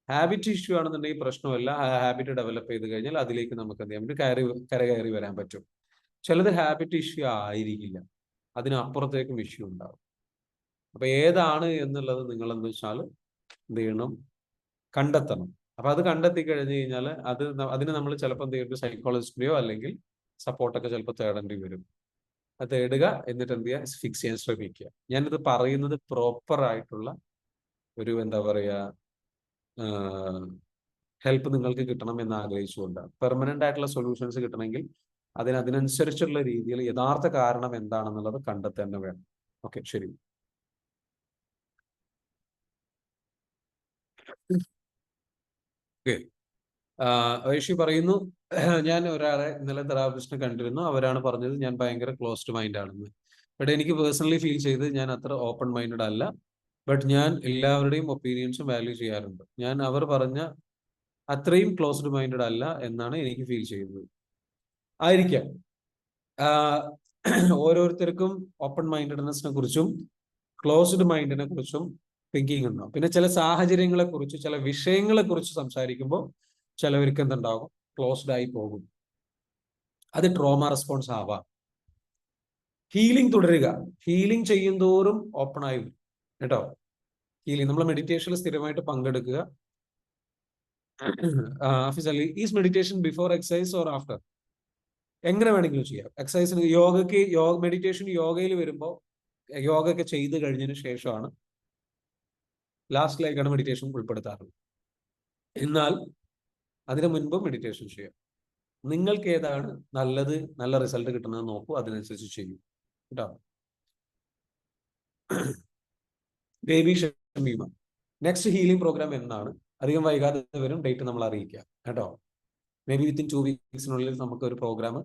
ഹാബിറ്റ് ഇഷ്യൂ ആണെന്നുണ്ടെങ്കിൽ പ്രശ്നമല്ല. ആ ഹാബിറ്റ് ഡെവലപ്പ് ചെയ്ത് കഴിഞ്ഞാൽ അതിലേക്ക് നമുക്ക് എന്ത് ചെയ്യാൻ പറ്റും? കയറി വരാൻ പറ്റും. ചിലത് ഹാബിറ്റ് ഇഷ്യൂ ആയിരിക്കില്ല, അതിനപ്പുറത്തേക്കും ഇഷ്യൂ ഉണ്ടാവും. അപ്പൊ ഏതാണ് എന്നുള്ളത് നിങ്ങൾ എന്താ വെച്ചാൽ എന്ത് ചെയ്യണം? കണ്ടെത്തണം. അപ്പൊ അത് കണ്ടെത്തി കഴിഞ്ഞു കഴിഞ്ഞാൽ അതിന് നമ്മൾ ചിലപ്പോൾ എന്ത് ചെയ്യും? സൈക്കോളജിസ്റ്റിനെയോ അല്ലെങ്കിൽ സപ്പോർട്ടൊക്കെ ചിലപ്പോൾ തേടേണ്ടി വരും. അത് തേടുക, എന്നിട്ട് എന്ത് ചെയ്യുക? ഫിക്സ് ചെയ്യാൻ ശ്രമിക്കുക. ഞാനിത് പറയുന്നത് പ്രോപ്പർ ആയിട്ടുള്ള ഒരു എന്താ പറയാ ഹെൽപ്പ് നിങ്ങൾക്ക് കിട്ടണം എന്ന് ആഗ്രഹിച്ചുകൊണ്ടാണ്. പെർമനന്റ് ആയിട്ടുള്ള സൊല്യൂഷൻസ് കിട്ടണമെങ്കിൽ അതിനനുസരിച്ചുള്ള രീതിയിൽ യഥാർത്ഥ കാരണം എന്താണെന്നുള്ളത് കണ്ടെത്തേണ്ട വേണം. ഓക്കെ, ശരി. ഓക്കെ, ഋഷി പറയുന്നു, ഞാൻ ഒരാളെ ഇന്നലെ തെറാപ്പിസ്റ്റിനെ കണ്ടിരുന്നു. അവരാണ് പറഞ്ഞത് ഞാൻ ഭയങ്കര ക്ലോസ്ഡ് മൈൻഡ് ആണെന്ന്. ബട്ട് എനിക്ക് പേഴ്സണലി ഫീൽ ചെയ്ത് ഞാൻ അത്ര ഓപ്പൺ മൈൻഡഡ് അല്ല. ബട്ട് ഞാൻ എല്ലാവരുടെയും ഒപ്പീനിയൻസും വാല്യൂ ചെയ്യാറുണ്ട്. ഞാൻ അവർ പറഞ്ഞ അത്രയും ക്ലോസ്ഡ് മൈൻഡഡ് അല്ല എന്നാണ് എനിക്ക് ഫീൽ ചെയ്യുന്നത്. ആയിരിക്കാം. ഓരോരുത്തർക്കും ഓപ്പൺ മൈൻഡഡ്നെസ്സിനെ കുറിച്ചും ക്ലോസ്ഡ് മൈൻഡിനെ കുറിച്ചും തിങ്കിങ് ഉണ്ടാവും. പിന്നെ ചില സാഹചര്യങ്ങളെ കുറിച്ച്, ചില വിഷയങ്ങളെ കുറിച്ച് സംസാരിക്കുമ്പോൾ ചിലവർക്ക് എന്തുണ്ടാകും? ക്ലോസ്ഡ് ആയി പോകും. അത് ട്രോമ റെസ്പോൺസ് ആവാം. ഹീലിംഗ് തുടരുക. ഹീലിംഗ് ചെയ്യും തോറും ഓപ്പൺ ആയി വരും കേട്ടോ. ഹീലിംഗ് നമ്മൾ മെഡിറ്റേഷനിൽ സ്ഥിരമായിട്ട് പങ്കെടുക്കുക. Hafiz Ali, is meditation before exercise or after? എങ്ങനെ വേണമെങ്കിലും ചെയ്യാം. എക്സസൈസിന്, മെഡിറ്റേഷൻ യോഗയിൽ വരുമ്പോൾ യോഗ ചെയ്ത് കഴിഞ്ഞതിന് ശേഷമാണ് ലാസ്റ്റിലേക്കാണ് മെഡിറ്റേഷൻ ഉൾപ്പെടുത്താറുള്ളത്. എന്നാൽ അതിനു മുൻപ് മെഡിറ്റേഷൻ ചെയ്യാം. നിങ്ങൾക്ക് ഏതാണ് നല്ലത്, നല്ല റിസൾട്ട് കിട്ടുന്നത് നോക്കൂ, അതിനനുസരിച്ച് ചെയ്യൂ കേട്ടോ. Baby Shameema, next healing program എന്നാണ്? അധികം വൈകാതെ വരും. ഡേറ്റ് നമ്മൾ അറിയിക്കാം കേട്ടോ. മേ ബി വിത്തിൻ 2 വീക്സിനുള്ളിൽ നമുക്ക് ഒരു പ്രോഗ്രാം,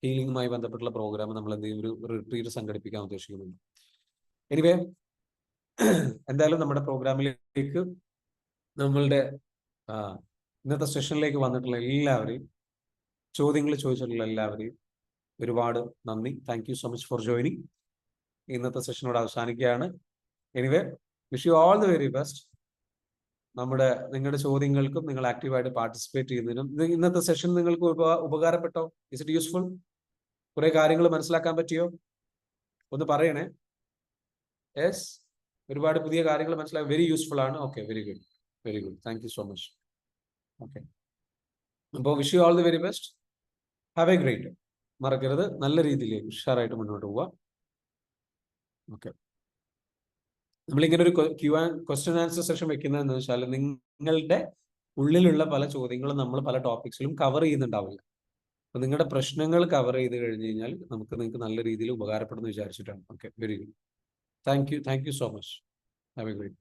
ഹീലിംഗുമായി ബന്ധപ്പെട്ടുള്ള പ്രോഗ്രാം നമ്മൾ എന്തെങ്കിലും ഒരു റിട്രീറ്റ് സംഘടിപ്പിക്കാൻ ഉദ്ദേശിക്കുന്നുണ്ട്. എനിവേ, എന്തായാലും നമ്മുടെ പ്രോഗ്രാമിലേക്ക്, നമ്മളുടെ ഇന്നത്തെ സെഷനിലേക്ക് വന്നിട്ടുള്ള എല്ലാവരെയും, ചോദ്യങ്ങൾ ചോദിച്ചിട്ടുള്ള എല്ലാവരെയും ഒരുപാട് നന്ദി. Thank you so much for joining. ഇന്നത്തെ സെഷനോട് അവസാനിക്കുകയാണ്. Anyway, wish you all the very best. നിങ്ങളുടെ ചോദ്യങ്ങൾക്കും നിങ്ങൾ ആക്റ്റീവായിട്ട് പാർട്ടിസിപ്പേറ്റ് ചെയ്യുന്നതിനും, ഇന്നത്തെ സെഷൻ നിങ്ങൾക്ക് ഉപകാരപ്പെട്ടോ? Is it useful? കുറെ കാര്യങ്ങൾ മനസ്സിലാക്കാൻ പറ്റിയോ? ഒന്ന് പറയണേ. യെസ്, ഒരുപാട് പുതിയ കാര്യങ്ങൾ മനസ്സിലാക്കി. വെരി യൂസ്ഫുൾ ആണ്. Okay, very good, very good. Thank you so much. Okay, അപ്പോൾ wish you all the very best. Have a great. മറക്കരുത്, നല്ല രീതിയിൽ ഉഷാറായിട്ട് മുന്നോട്ട് പോവുക. ഓക്കെ, നമ്മളിങ്ങനെ ഒരു ക്വസ്റ്റ്യൻ ആൻസർ സെഷൻ വെക്കുന്നതെന്ന് വെച്ചാൽ, നിങ്ങളുടെ ഉള്ളിലുള്ള പല ചോദ്യങ്ങളും നമ്മൾ പല ടോപ്പിക്സിലും കവർ ചെയ്യുന്നുണ്ടാവില്ല. അപ്പൊ നിങ്ങളുടെ പ്രശ്നങ്ങൾ കവർ ചെയ്ത് കഴിഞ്ഞ് കഴിഞ്ഞാൽ നിങ്ങൾക്ക് നല്ല രീതിയിൽ ഉപകാരപ്പെടുന്നു വിചാരിച്ചിട്ടാണ്. Okay, very good. Thank you so much. Have a great.